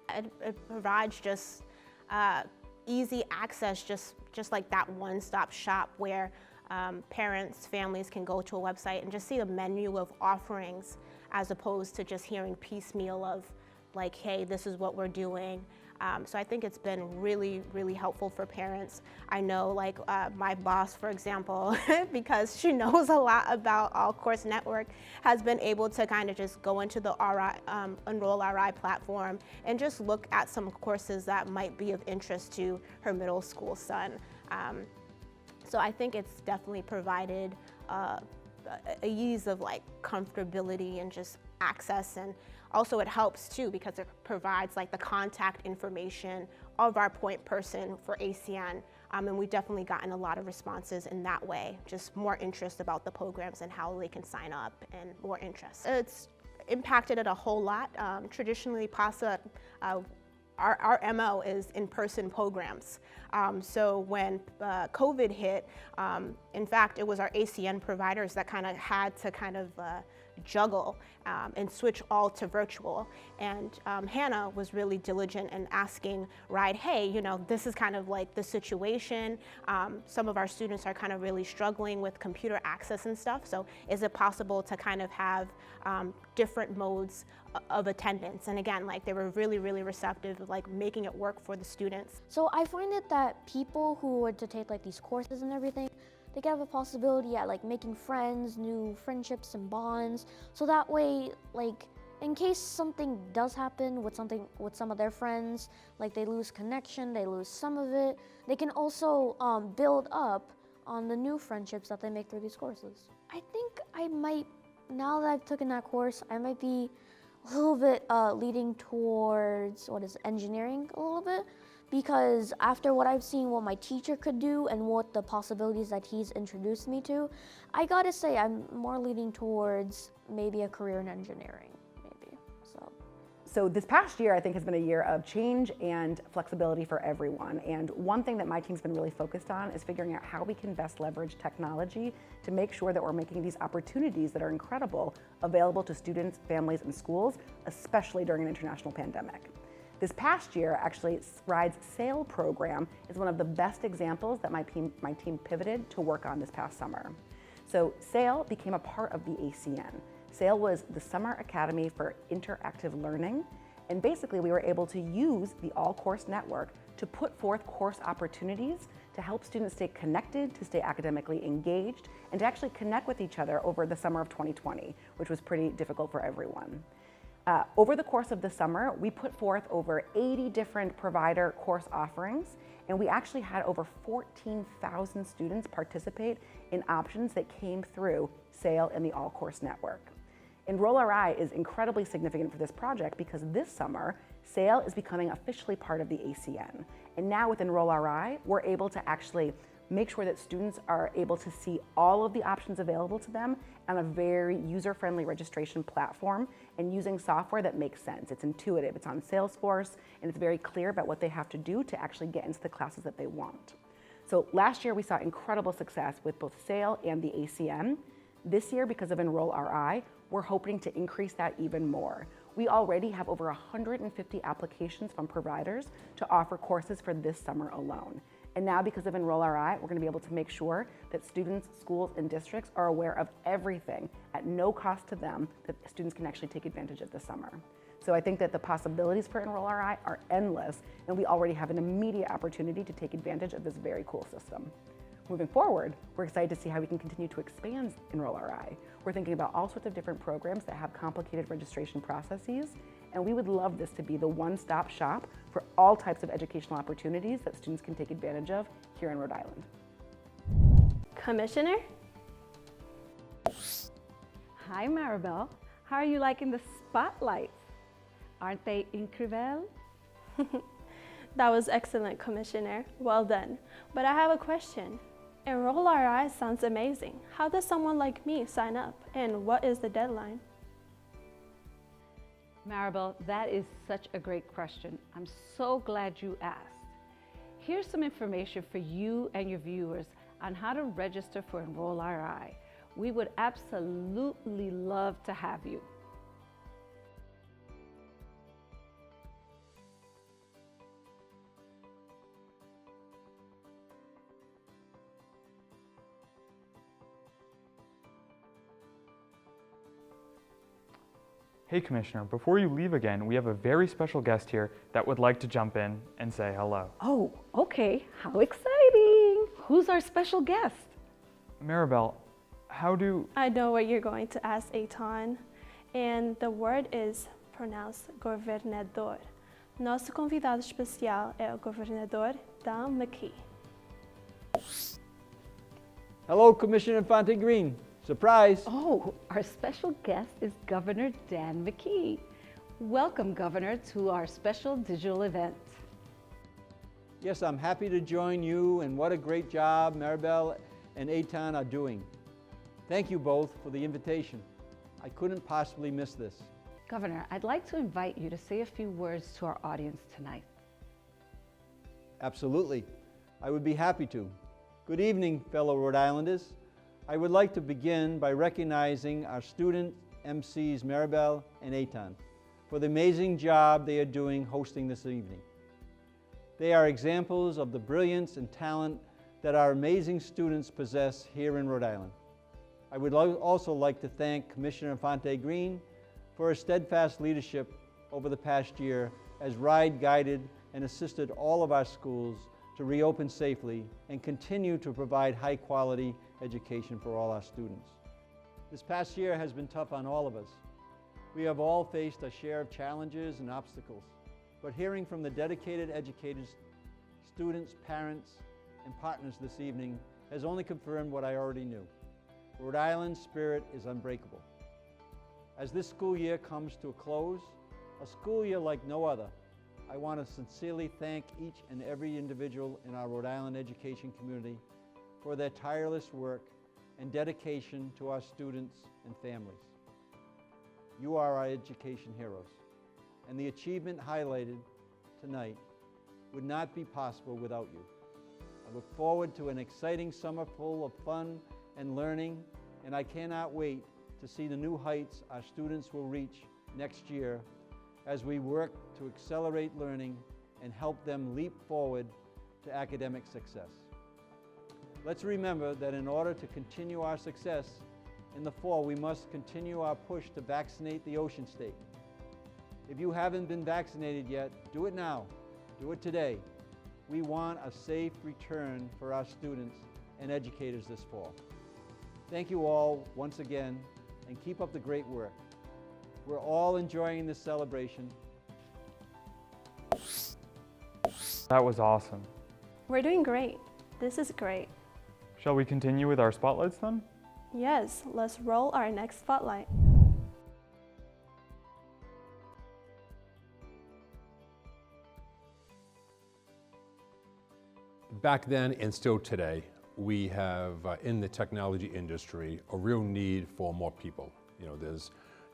It provides just easy access, just like that one-stop shop where parents, families can go to a website and just see a menu of offerings as opposed to just hearing piecemeal of like, hey, this is what we're doing. So I think it's been really, really helpful for parents. I know like my boss, for example, because she knows a lot about All Course Network, has been able to kind of just go into the Enroll RI platform and just look at some courses that might be of interest to her middle school son. So I think it's definitely provided a ease of like comfortability and just access, and also it helps too because it provides like the contact information of our point person for ACN, and we've definitely gotten a lot of responses in that way, just more interest about the programs and how they can sign up and more interest. It's impacted it a whole lot. Traditionally, PASA, our MO is in-person programs. So when COVID hit, in fact, it was our ACN providers that kind of had to juggle and switch all to virtual. And Hannah was really diligent in asking RIDE, hey, you know, this is kind of like the situation. Some of our students are kind of really struggling with computer access and stuff. So is it possible to kind of have different modes of attendance? And again, like they were really, really receptive of like making it work for the students. So I find it that people who were to take like these courses and everything, they can have a possibility at like making friends, new friendships and bonds. So that way, like in case something does happen with some of their friends, like they lose connection, they lose some of it, they can also build up on the new friendships that they make through these courses. I think I might, now that I've taken that course, I might be a little bit leading towards, engineering a little bit. Because after what I've seen what my teacher could do and what the possibilities that he's introduced me to, I gotta say I'm more leaning towards maybe a career in engineering, maybe, So this past year I think has been a year of change and flexibility for everyone. And one thing that my team's been really focused on is figuring out how we can best leverage technology to make sure that we're making these opportunities that are incredible available to students, families, and schools, especially during an international pandemic. This past year, actually, RIDE's SAIL program is one of the best examples that my team pivoted to work on this past summer. So SAIL became a part of the ACN. SAIL was the Summer Academy for Interactive Learning, and basically we were able to use the All Course Network to put forth course opportunities to help students stay connected, to stay academically engaged, and to actually connect with each other over the summer of 2020, which was pretty difficult for everyone. Over the course of the summer, we put forth over 80 different provider course offerings, and we actually had over 14,000 students participate in options that came through SAIL and the All Course Network. Enroll RI is incredibly significant for this project because this summer, SAIL is becoming officially part of the ACN. And now with Enroll RI, we're able to actually make sure that students are able to see all of the options available to them on a very user-friendly registration platform and using software that makes sense. It's intuitive, it's on Salesforce, and it's very clear about what they have to do to actually get into the classes that they want. So last year we saw incredible success with both SAIL and the ACN. This year, because of Enroll RI, we're hoping to increase that even more. We already have over 150 applications from providers to offer courses for this summer alone. And now because of Enroll RI, we're gonna be able to make sure that students, schools, and districts are aware of everything at no cost to them that students can actually take advantage of this summer. So I think that the possibilities for Enroll RI are endless, and we already have an immediate opportunity to take advantage of this very cool system. Moving forward, we're excited to see how we can continue to expand Enroll RI. We're thinking about all sorts of different programs that have complicated registration processes, And we would love this to be the one-stop shop for all types of educational opportunities that students can take advantage of here in Rhode Island. Commissioner? Hi, Maribel. How are you liking the spotlights? Aren't they incredible? That was excellent, Commissioner. Well done. But I have a question. Enroll RI sounds amazing. How does someone like me sign up? And what is the deadline? Maribel, that is such a great question. I'm so glad you asked. Here's some information for you and your viewers on how to register for Enroll RI. We would absolutely love to have you. Hey Commissioner, before you leave again, we have a very special guest here that would like to jump in and say hello. Oh, okay. How exciting. Who's our special guest? Maribel, how do... I know what you're going to ask, Eytan. And the word is pronounced governador. Nosso convidado especial é o governador Dan Mckee. Hello, Commissioner Infante-Green. Surprise! Oh, our special guest is Governor Dan Mckee. Welcome, Governor, to our special digital event. Yes, I'm happy to join you, and what a great job Maribel and Eytan are doing. Thank you both for the invitation. I couldn't possibly miss this. Governor, I'd like to invite you to say a few words to our audience tonight. Absolutely. I would be happy to. Good evening, fellow Rhode Islanders. I would like to begin by recognizing our student MCs Maribel and Eytan for the amazing job they are doing hosting this evening. They are examples of the brilliance and talent that our amazing students possess here in Rhode Island. I would also like to thank Commissioner Infante-Green for her steadfast leadership over the past year as RIDE guided and assisted all of our schools to reopen safely and continue to provide high-quality education for all our students. This past year has been tough on all of us. We have all faced a share of challenges and obstacles, but hearing from the dedicated educators, students, parents, and partners this evening has only confirmed what I already knew. Rhode Island's spirit is unbreakable. As this school year comes to a close, a school year like no other, I want to sincerely thank each and every individual in our Rhode Island education community for their tireless work and dedication to our students and families. You are our education heroes, and the achievement highlighted tonight would not be possible without you. I look forward to an exciting summer full of fun and learning, and I cannot wait to see the new heights our students will reach next year as we work to accelerate learning and help them leap forward to academic success. Let's remember that in order to continue our success in the fall, we must continue our push to vaccinate the Ocean State. If you haven't been vaccinated yet, do it now. Do it today. We want a safe return for our students and educators this fall. Thank you all once again, and keep up the great work. We're all enjoying this celebration. That was awesome. We're doing great. This is great. Shall we continue with our spotlights then? Yes, let's roll our next spotlight. Back then and still today, we have in the technology industry a real need for more people. You know,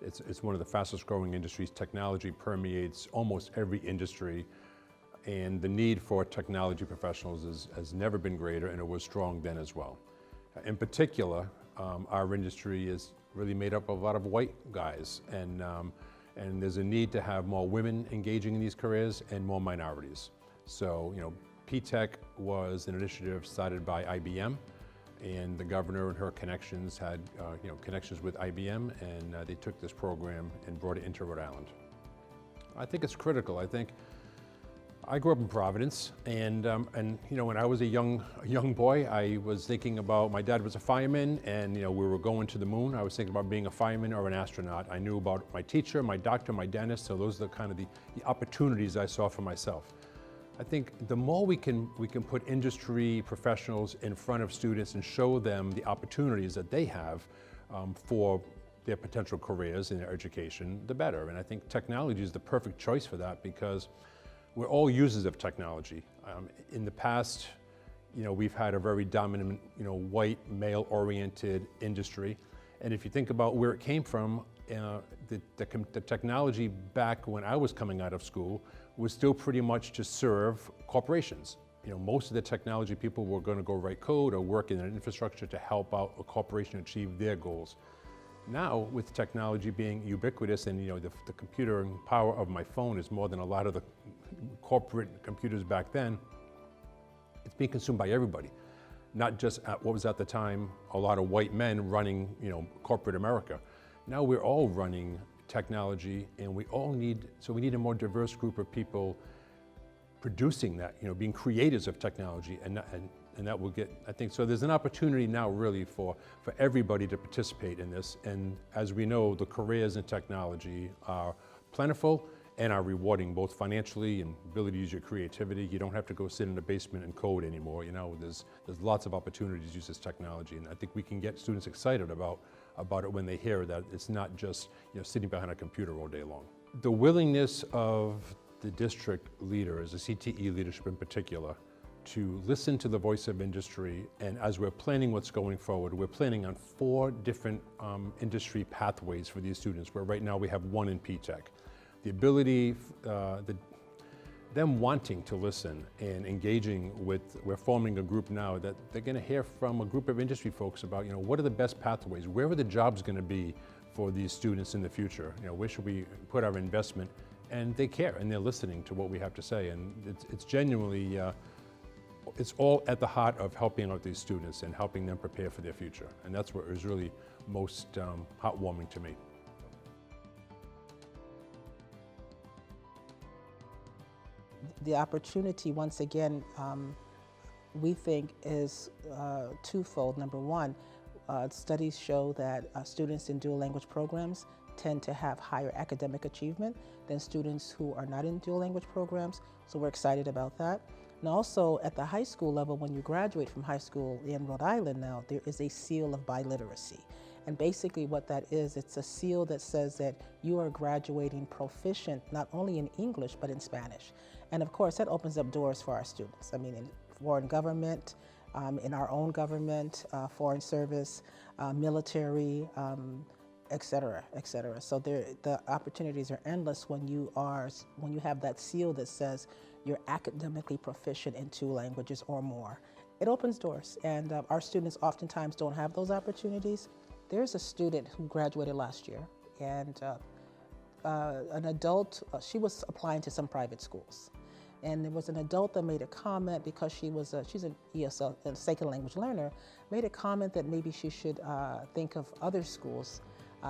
it's one of the fastest growing industries. Technology permeates almost every industry, and the need for technology professionals has never been greater, and it was strong then as well. In particular, our industry is really made up of a lot of white guys, and there's a need to have more women engaging in these careers and more minorities. So, you know, P-Tech was an initiative started by IBM, and the governor and her connections had connections with IBM, and they took this program and brought it into Rhode Island. I think it's critical. I think I grew up in Providence, and you know, when I was a young boy, I was thinking about, my dad was a fireman, and you know, we were going to the moon. I was thinking about being a fireman or an astronaut. I knew about my teacher, my doctor, my dentist, so those are the kind of the opportunities I saw for myself. I think the more we can put industry professionals in front of students and show them the opportunities that they have for their potential careers in their education, the better. And I think technology is the perfect choice for that, because we're all users of technology. In the past, you know, we've had a very dominant, you know, white, male-oriented industry. And if you think about where it came from, the technology back when I was coming out of school was still pretty much to serve corporations. You know, most of the technology people were going to go write code or work in an infrastructure to help out a corporation achieve their goals. Now, with technology being ubiquitous, and you know, the computer and power of my phone is more than a lot of the corporate computers back then, it's being consumed by everybody. Not just at what was at the time a lot of white men running, you know, corporate America. Now we're all running technology, and we need a more diverse group of people producing that, you know, being creators of technology, and that will get, I think, so there's an opportunity now really for everybody to participate in this. And as we know, the careers in technology are plentiful and are rewarding, both financially and ability to use your creativity. You don't have to go sit in a basement and code anymore. You know, there's lots of opportunities to use this technology, and I think we can get students excited about it when they hear that it's not just, you know, sitting behind a computer all day long. The willingness of the district leaders, the CTE leadership in particular, to listen to the voice of industry, and as we're planning what's going forward, we're planning on 4 different industry pathways for these students, where right now we have 1 in P-Tech. The ability, them wanting to listen and engaging with, we're forming a group now that they're going to hear from a group of industry folks about, you know, what are the best pathways, where are the jobs going to be for these students in the future, you know, where should we put our investment, and they care and they're listening to what we have to say, and it's genuinely, it's all at the heart of helping out these students and helping them prepare for their future, and that's what is really most heartwarming to me. The opportunity, once again, we think is twofold. Number one, studies show that students in dual language programs tend to have higher academic achievement than students who are not in dual language programs, so we're excited about that. And also at the high school level, when you graduate from high school in Rhode Island now, there is a seal of biliteracy. And basically what that is, it's a seal that says that you are graduating proficient not only in English, but in Spanish. And of course, that opens up doors for our students. I mean, in foreign government, in our own government, foreign service, military, et cetera, et cetera. So the opportunities are endless when you have that seal that says you're academically proficient in 2 languages or more. It opens doors, and our students oftentimes don't have those opportunities. There's a student who graduated last year, and an adult, she was applying to some private schools. And there was an adult that made a comment, because she's an ESL, a second language learner, made a comment that maybe she should think of other schools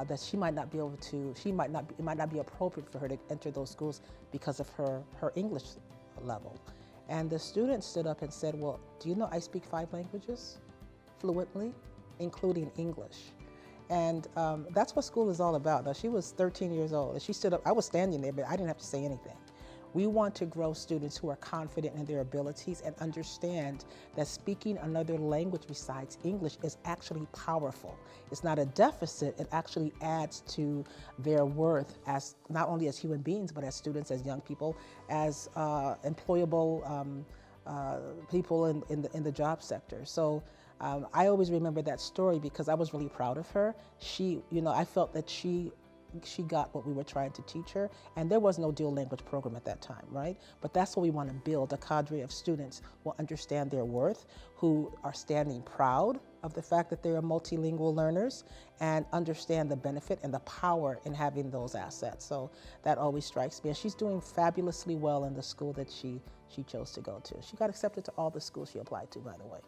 that she might not be able to, it might not be appropriate for her to enter those schools because of her English level. And the student stood up and said, well, do you know I speak 5 languages fluently, including English? And that's what school is all about. Now, she was 13 years old, and she stood up. I was standing there, but I didn't have to say anything. We want to grow students who are confident in their abilities and understand that speaking another language besides English is actually powerful. It's not a deficit, it actually adds to their worth as not only as human beings, but as students, as young people, as employable people in the job sector. So I always remember that story because I was really proud of her. I felt that she got what we were trying to teach her, and there was no dual language program at that time, right? But that's what we want to build, a cadre of students who understand their worth, who are standing proud of the fact that they are multilingual learners, and understand the benefit and the power in having those assets. So that always strikes me. And she's doing fabulously well in the school that she chose to go to. She got accepted to all the schools she applied to, by the way.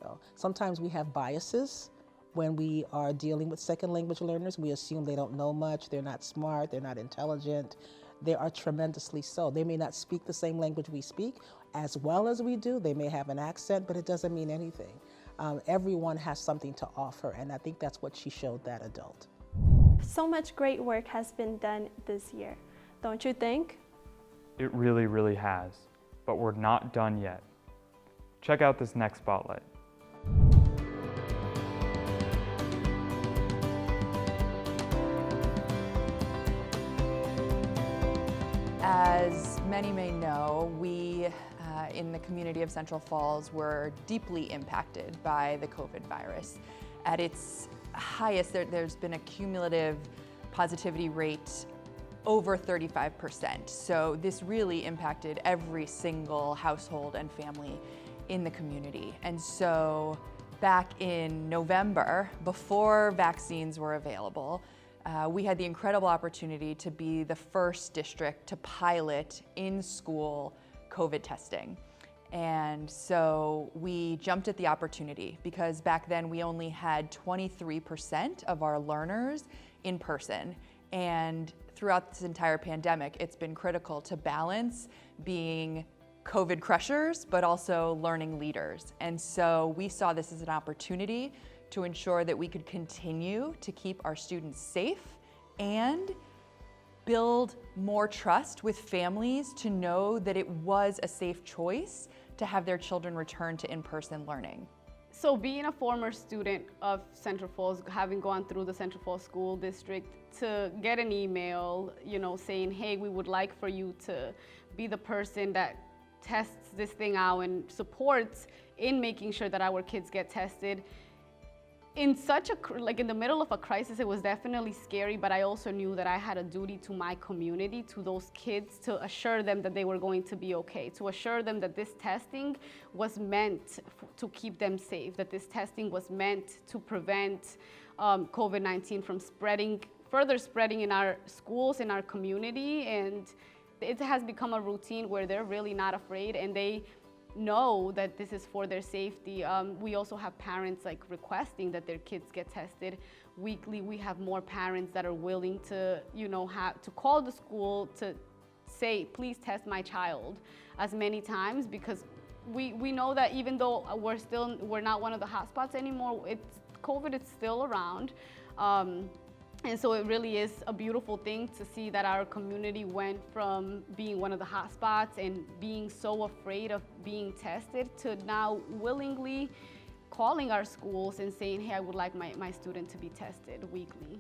So sometimes we have biases when we are dealing with second language learners. We assume they don't know much, they're not smart, they're not intelligent, they are tremendously so. They may not speak the same language we speak as well as we do. They may have an accent, but it doesn't mean anything. Everyone has something to offer, and I think that's what she showed that adult. So much great work has been done this year, don't you think? It really, really has. But we're not done yet. Check out this next spotlight. As many may know, we in the community of Central Falls were deeply impacted by the COVID virus. At its highest, there's been a cumulative positivity rate over 35%. So this really impacted every single household and family in the community. And so back in November, before vaccines were available, we had the incredible opportunity to be the first district to pilot in-school COVID testing. And so we jumped at the opportunity because back then we only had 23% of our learners in person. And throughout this entire pandemic, it's been critical to balance being COVID crushers, but also learning leaders. And so we saw this as an opportunity to ensure that we could continue to keep our students safe and build more trust with families to know that it was a safe choice to have their children return to in-person learning. So being a former student of Central Falls, having gone through the Central Falls School District, to get an email, saying, hey, we would like for you to be the person that tests this thing out and supports in making sure that our kids get tested. In in the middle of a crisis, it was definitely scary, but I also knew that I had a duty to my community, to those kids, to assure them that they were going to be okay, to assure them that this testing was meant to keep them safe, that this testing was meant to prevent COVID-19 from further spreading in our schools, in our community. And it has become a routine where they're really not afraid and they know that this is for their safety. We also have parents requesting that their kids get tested. Weekly, we have more parents that are willing to, to call the school to say, please test my child as many times, because we know that even though we're not one of the hotspots anymore, COVID is still around. And so it really is a beautiful thing to see that our community went from being one of the hot spots and being so afraid of being tested to now willingly calling our schools and saying, hey, I would like my student to be tested weekly.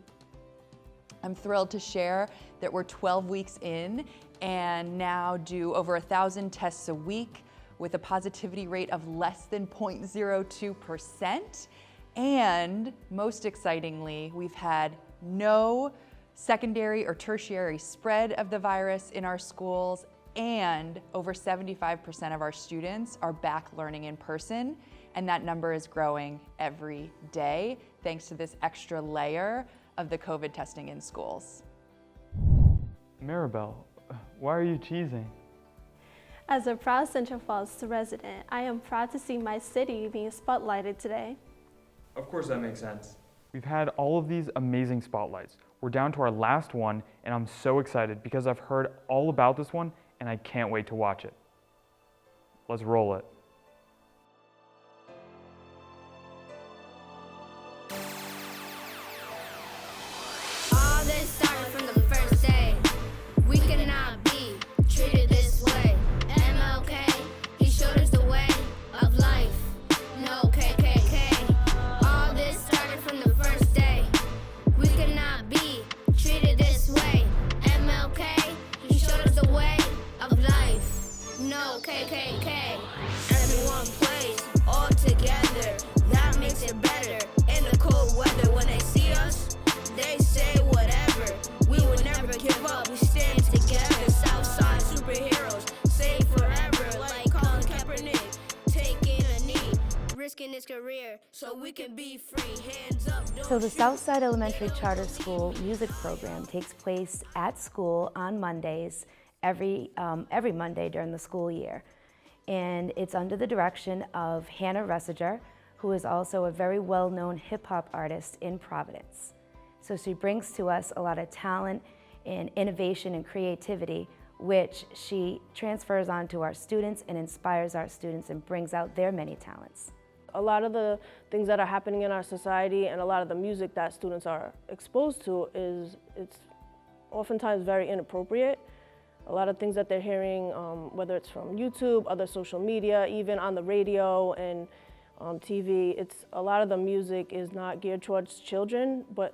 I'm thrilled to share that we're 12 weeks in and now do over 1,000 tests a week with a positivity rate of less than 0.02%. And most excitingly, we've had no secondary or tertiary spread of the virus in our schools, and over 75% of our students are back learning in person, and that number is growing every day thanks to this extra layer of the COVID testing in schools. Maribel, why are you cheesing? As a proud Central Falls resident, I am proud to see my city being spotlighted today. Of course that makes sense. We've had all of these amazing spotlights. We're down to our last one, and I'm so excited because I've heard all about this one, and I can't wait to watch it. Let's roll it. All this started from the first day. We cannot be treated this way. MLK, he showed us the way of life. No KKK. All this started from the first day. We cannot be treated this way. MLK, he showed us the way of life. No KKK. Everyone plays all together. That makes it better. In the cold weather, when they see us, they say whatever. We will never give up. We stand together. Southside superheroes, save forever. Like Colin Kaepernick, taking a knee, risking his career so we can be free. Hands up. So the Southside Elementary Charter School music program takes place at school on Mondays, every Monday during the school year. And it's under the direction of Hannah Ressiger, who is also a very well-known hip-hop artist in Providence. So she brings to us a lot of talent in innovation and creativity, which she transfers onto our students and inspires our students and brings out their many talents. A lot of the things that are happening in our society and a lot of the music that students are exposed to it's oftentimes very inappropriate. A lot of things that they're hearing, whether it's from YouTube, other social media, even on the radio and TV, a lot of the music is not geared towards children, but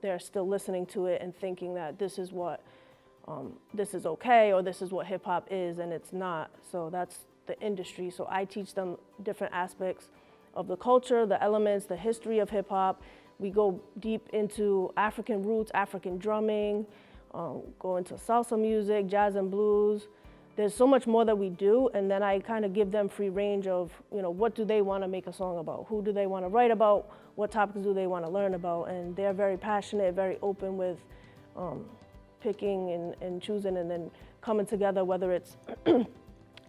they're still listening to it and thinking that this is what, this is okay, or this is what hip hop is, and it's not. So that's the industry. So I teach them different aspects of the culture, the elements, the history of hip hop. We go deep into African roots, African drumming, go into salsa music, jazz and blues. There's so much more that we do, and then I kind of give them free range of, what do they want to make a song about? Who do they want to write about? What topics do they want to learn about? And they're very passionate, very open with picking and choosing and then coming together, whether it's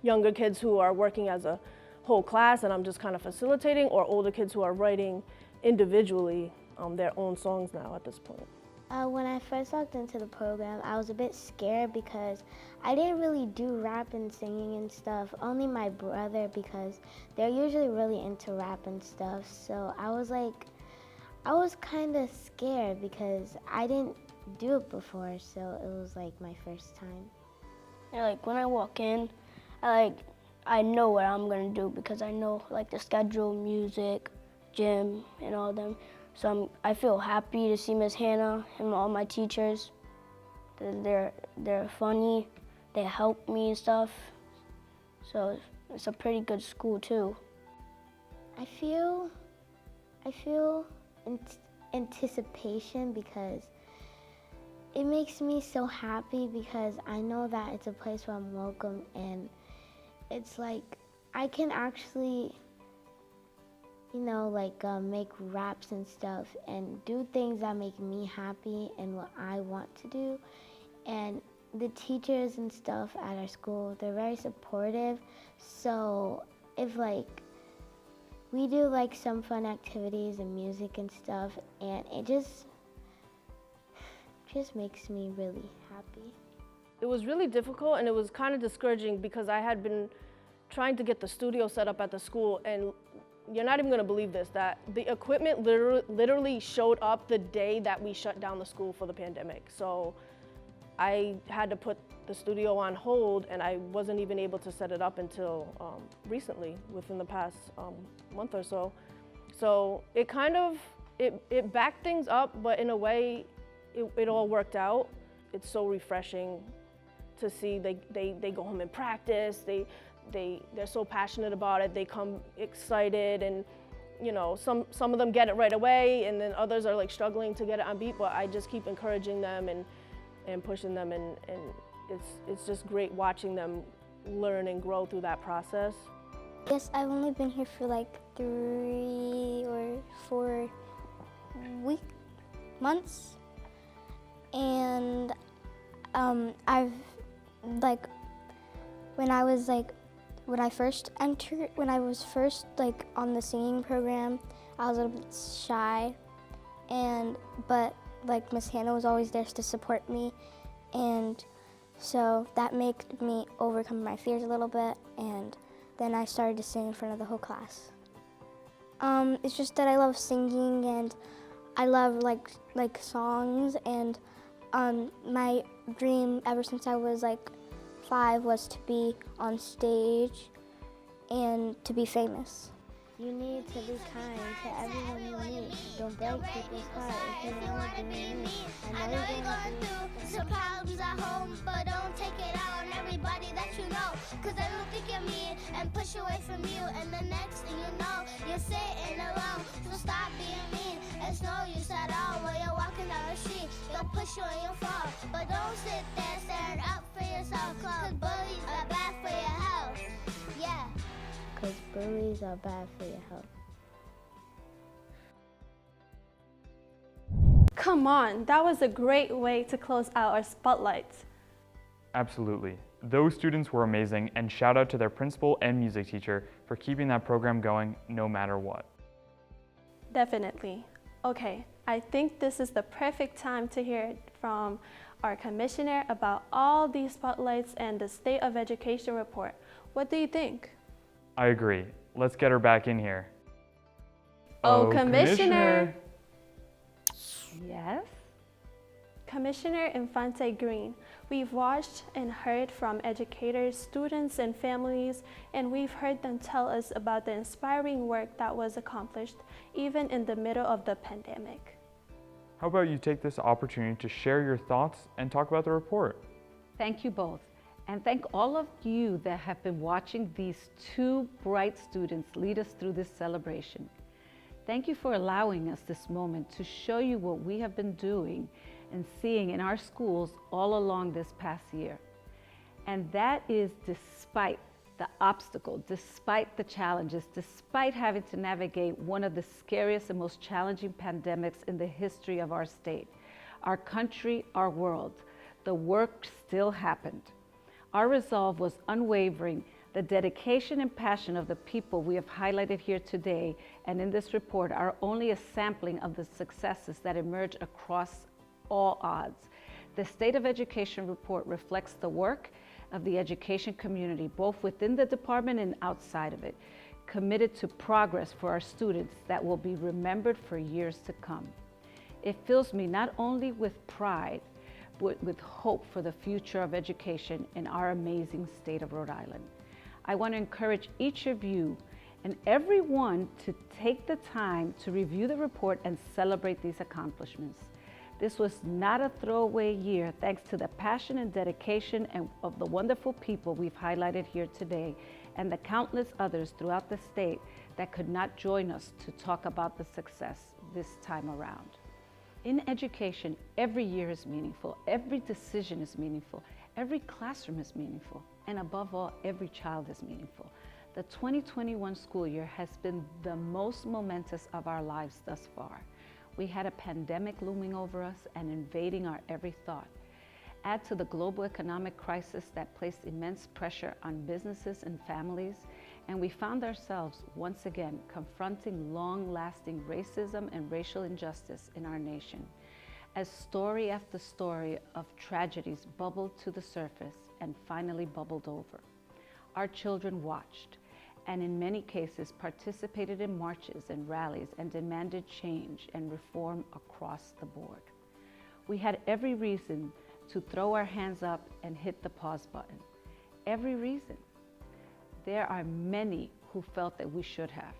younger kids who are working as a whole class and I'm just kind of facilitating, or older kids who are writing individually their own songs now at this point. When I first walked into the program, I was a bit scared because I didn't really do rap and singing and stuff, only my brother, because they're usually really into rap and stuff. So I was kind of scared because I didn't do it before, so it was like my first time. Yeah, like when I walk in, I know what I'm gonna do because I know like the schedule, music, gym, and all of them. So I feel happy to see Miss Hannah and all my teachers. They're funny, they help me and stuff. So it's a pretty good school too. I feel anticipation because it makes me so happy because I know that it's a place where I'm welcome, and it's like I can actually make raps and stuff and do things that make me happy and what I want to do. And the teachers and stuff at our school, they're very supportive. So if we do some fun activities and music and stuff, and it just makes me really happy. It was really difficult and it was kind of discouraging because I had been trying to get the studio set up at the school, and you're not even gonna believe this, that the equipment literally showed up the day that we shut down the school for the pandemic. So I had to put the studio on hold, and I wasn't even able to set it up until recently, within the past month or so. So it kind of, it backed things up, but in a way, it all worked out. It's so refreshing to see they go home and practice, they're so passionate about it, they come excited, and some of them get it right away, and then others are struggling to get it on beat, but I just keep encouraging them and pushing them, and it's just great watching them learn and grow through that process. Yes, I've only been here for 3 or 4 months, and I've when I was first on the singing program, I was a little bit shy, but Miss Hannah was always there to support me, and so that made me overcome my fears a little bit, and then I started to sing in front of the whole class. It's just that I love singing, and I love songs, and my dream ever since I was 5 was to be on stage and to be famous. You need to be kind to everyone you meet. Don't break people's heart if you want to be me. I know you're going through some problems at home, but don't take it out on everybody that you know. Cause they will think you're mean and push away from you, and the next thing you know, you're sitting alone. So stop being mean, it's no use at all. When you're walking down the street, you'll push you and you'll fall. But don't sit there staring up for yourself, cause bullies are bad for your health. Yeah. Because bullies are bad for your health. Come on, that was a great way to close out our spotlights. Absolutely. Those students were amazing, and shout out to their principal and music teacher for keeping that program going no matter what. Definitely. Okay, I think this is the perfect time to hear from our commissioner about all these spotlights and the State of Education report. What do you think? I agree. Let's get her back in here. Oh, Commissioner! Yes? Commissioner Infante-Green, we've watched and heard from educators, students, and families, and we've heard them tell us about the inspiring work that was accomplished even in the middle of the pandemic. How about you take this opportunity to share your thoughts and talk about the report? Thank you both. And thank all of you that have been watching these two bright students lead us through this celebration. Thank you for allowing us this moment to show you what we have been doing and seeing in our schools all along this past year. And that is despite the obstacle, despite the challenges, despite having to navigate one of the scariest and most challenging pandemics in the history of our state, our country, our world. The work still happened. Our resolve was unwavering. The dedication and passion of the people we have highlighted here today and in this report are only a sampling of the successes that emerge across all odds. The State of Education report reflects the work of the education community, both within the department and outside of it, committed to progress for our students that will be remembered for years to come. It fills me not only with pride, but with hope for the future of education in our amazing state of Rhode Island. I want to encourage each of you and everyone to take the time to review the report and celebrate these accomplishments. This was not a throwaway year, thanks to the passion and dedication of the wonderful people we've highlighted here today and the countless others throughout the state that could not join us to talk about the success this time around. In education, every year is meaningful, every decision is meaningful, every classroom is meaningful, and above all, every child is meaningful. The 2021 school year has been the most momentous of our lives thus far. We had a pandemic looming over us and invading our every thought. Add to the global economic crisis that placed immense pressure on businesses and families, and we found ourselves once again confronting long-lasting racism and racial injustice in our nation, as story after story of tragedies bubbled to the surface and finally bubbled over. Our children watched, and in many cases participated in marches and rallies and demanded change and reform across the board. We had every reason to throw our hands up and hit the pause button. Every reason. There are many who felt that we should have,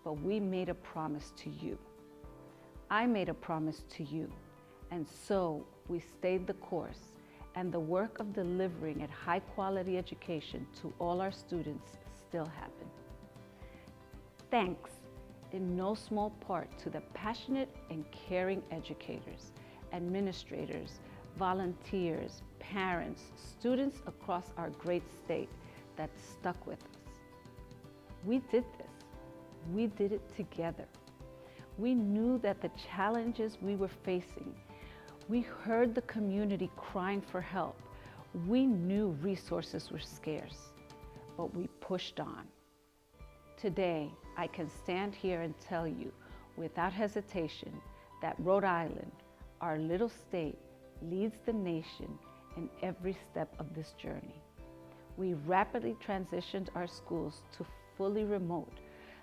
but we made a promise to you. I made a promise to you, and so we stayed the course, and the work of delivering a high-quality education to all our students still happen. Thanks, in no small part, to the passionate and caring educators, administrators, volunteers, parents, students across our great state that stuck with us. We did this. We did it together. We knew that the challenges we were facing, we heard the community crying for help. We knew resources were scarce, but we pushed on. Today, I can stand here and tell you without hesitation that Rhode Island, our little state, leads the nation in every step of this journey. We rapidly transitioned our schools to fully remote,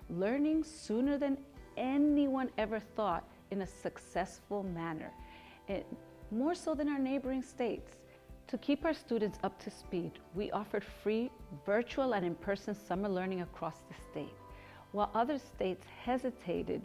learning sooner than anyone ever thought in a successful manner, more so than our neighboring states. To keep our students up to speed, we offered free virtual and in-person summer learning across the state. While other states hesitated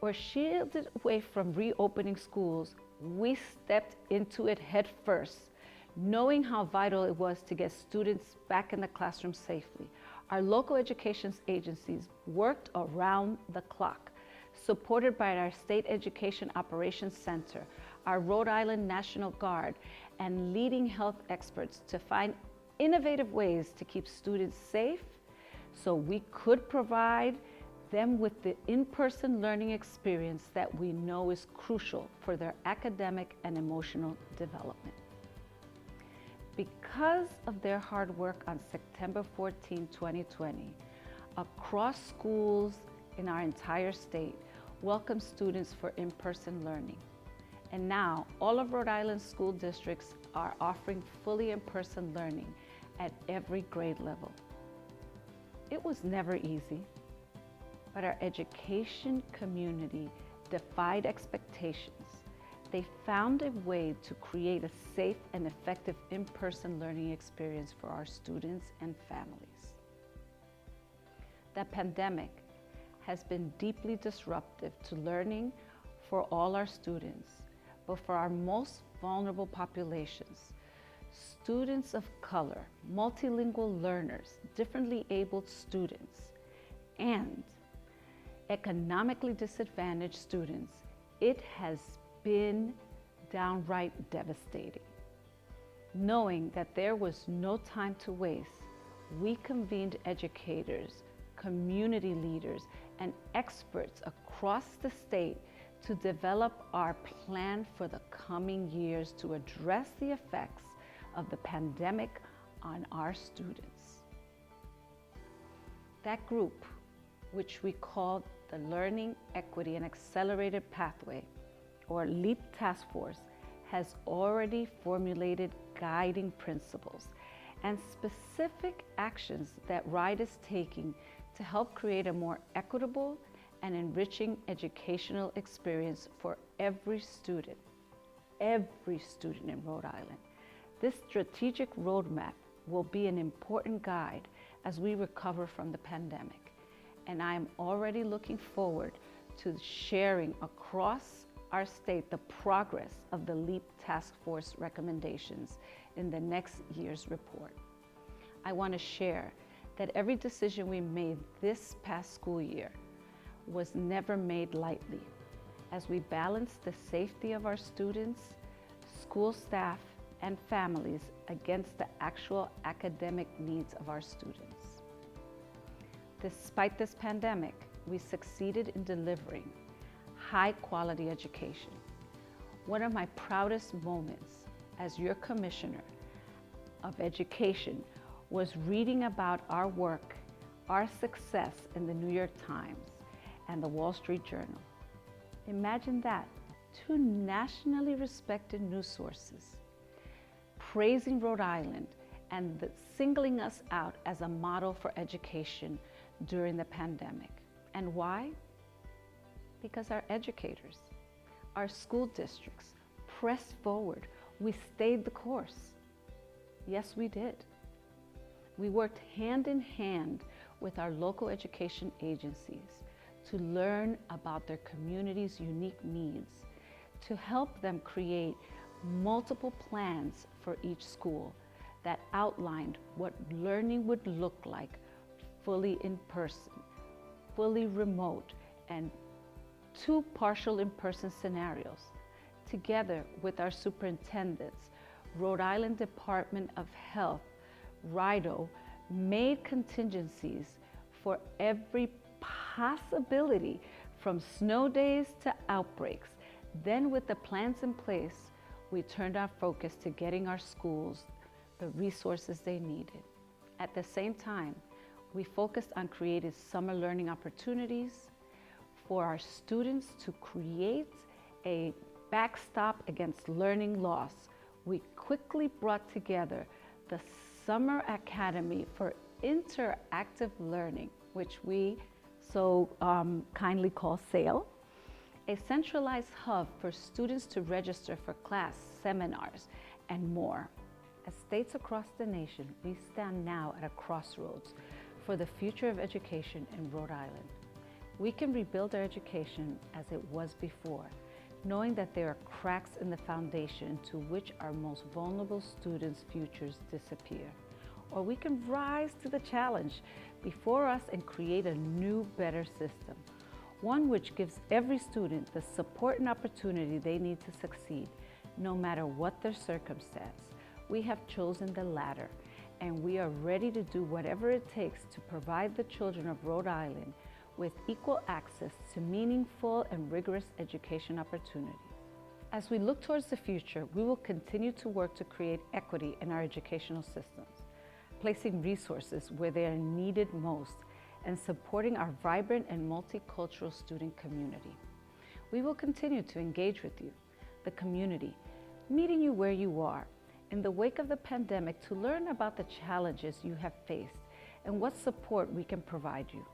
or shielded away from reopening schools, we stepped into it head first, knowing how vital it was to get students back in the classroom safely. Our local education agencies worked around the clock, supported by our State Education Operations Center, our Rhode Island National Guard, and leading health experts to find innovative ways to keep students safe so we could provide them with the in-person learning experience that we know is crucial for their academic and emotional development. Because of their hard work on September 14, 2020, across schools in our entire state welcomed students for in-person learning. And now, all of Rhode Island's school districts are offering fully in-person learning at every grade level. It was never easy, but our education community defied expectations. They found a way to create a safe and effective in-person learning experience for our students and families. The pandemic has been deeply disruptive to learning for all our students, but for our most vulnerable populations, students of color, multilingual learners, differently abled students, and economically disadvantaged students, it has been downright devastating. Knowing that there was no time to waste, we convened educators, community leaders, and experts across the state to develop our plan for the coming years to address the effects of the pandemic on our students. That group, which we called the Learning, Equity, and Accelerated Pathway, or LEAP Task Force, has already formulated guiding principles and specific actions that RIDE is taking to help create a more equitable and enriching educational experience for every student in Rhode Island. This strategic roadmap will be an important guide as we recover from the pandemic, and I am already looking forward to sharing across our state the progress of the LEAP Task Force recommendations in the next year's report. I want to share that every decision we made this past school year was never made lightly, as we balanced the safety of our students, school staff, and families against the actual academic needs of our students. Despite this pandemic, we succeeded in delivering high-quality education. One of my proudest moments as your Commissioner of Education was reading about our work, our success in the New York Times and the Wall Street Journal. Imagine that, two nationally respected news sources praising Rhode Island and singling us out as a model for education during the pandemic. And why? Because our educators, our school districts pressed forward. We stayed the course. Yes, we did. We worked hand in hand with our local education agencies to learn about their community's unique needs, to help them create multiple plans for each school that outlined what learning would look like fully in person, fully remote, and 2 partial in-person scenarios. Together with our superintendents, Rhode Island Department of Health, RIDO, made contingencies for every possibility from snow days to outbreaks. Then with the plans in place, we turned our focus to getting our schools the resources they needed. At the same time, we focused on creating summer learning opportunities for our students to create a backstop against learning loss. We quickly brought together the Summer Academy for Interactive Learning, which we so kindly call SAIL, a centralized hub for students to register for class, seminars, and more. As states across the nation, we stand now at a crossroads for the future of education in Rhode Island. We can rebuild our education as it was before, knowing that there are cracks in the foundation to which our most vulnerable students' futures disappear. Or we can rise to the challenge before us and create a new, better system, one which gives every student the support and opportunity they need to succeed, no matter what their circumstance. We have chosen the latter, and we are ready to do whatever it takes to provide the children of Rhode Island with equal access to meaningful and rigorous education opportunities. As we look towards the future, we will continue to work to create equity in our educational systems, placing resources where they are needed most, and supporting our vibrant and multicultural student community. We will continue to engage with you, the community, meeting you where you are in the wake of the pandemic to learn about the challenges you have faced and what support we can provide you.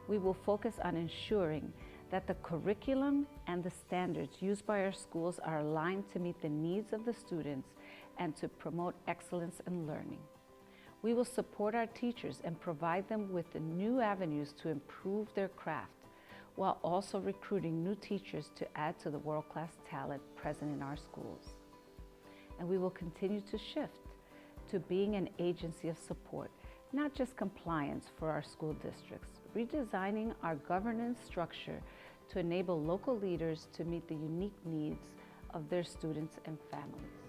We will focus on ensuring that the curriculum and the standards used by our schools are aligned to meet the needs of the students and to promote excellence in learning. We will support our teachers and provide them with the new avenues to improve their craft, while also recruiting new teachers to add to the world-class talent present in our schools. And we will continue to shift to being an agency of support, not just compliance for our school districts, redesigning our governance structure to enable local leaders to meet the unique needs of their students and families.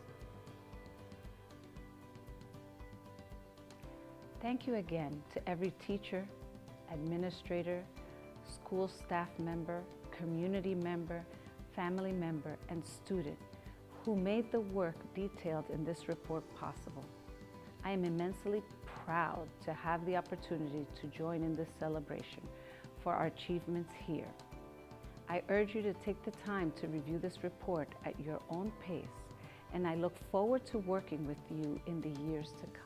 Thank you again to every teacher, administrator, school staff member, community member, family member, and student who made the work detailed in this report possible. I am immensely proud to have the opportunity to join in this celebration for our achievements here. I urge you to take the time to review this report at your own pace, and I look forward to working with you in the years to come.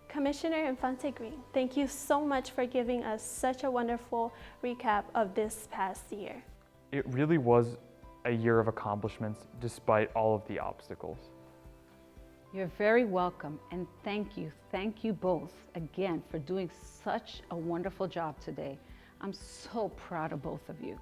Commissioner Infante-Green, thank you so much for giving us such a wonderful recap of this past year. It really was a year of accomplishments despite all of the obstacles. You're very welcome, and thank you both again for doing such a wonderful job today. I'm so proud of both of you.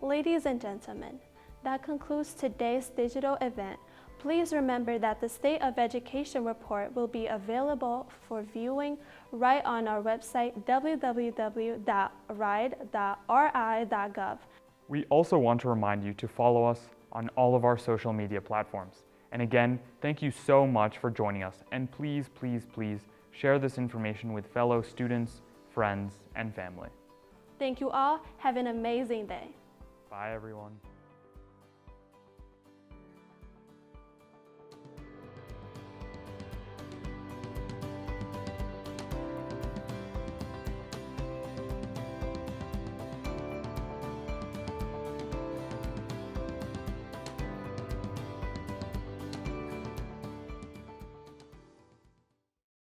Ladies and gentlemen, that concludes today's digital event. Please remember that the State of Education report will be available for viewing right on our website, www.ride.ri.gov. We also want to remind you to follow us on all of our social media platforms. And again, thank you so much for joining us. And please, please, please share this information with fellow students, friends, and family. Thank you all. Have an amazing day. Bye, everyone.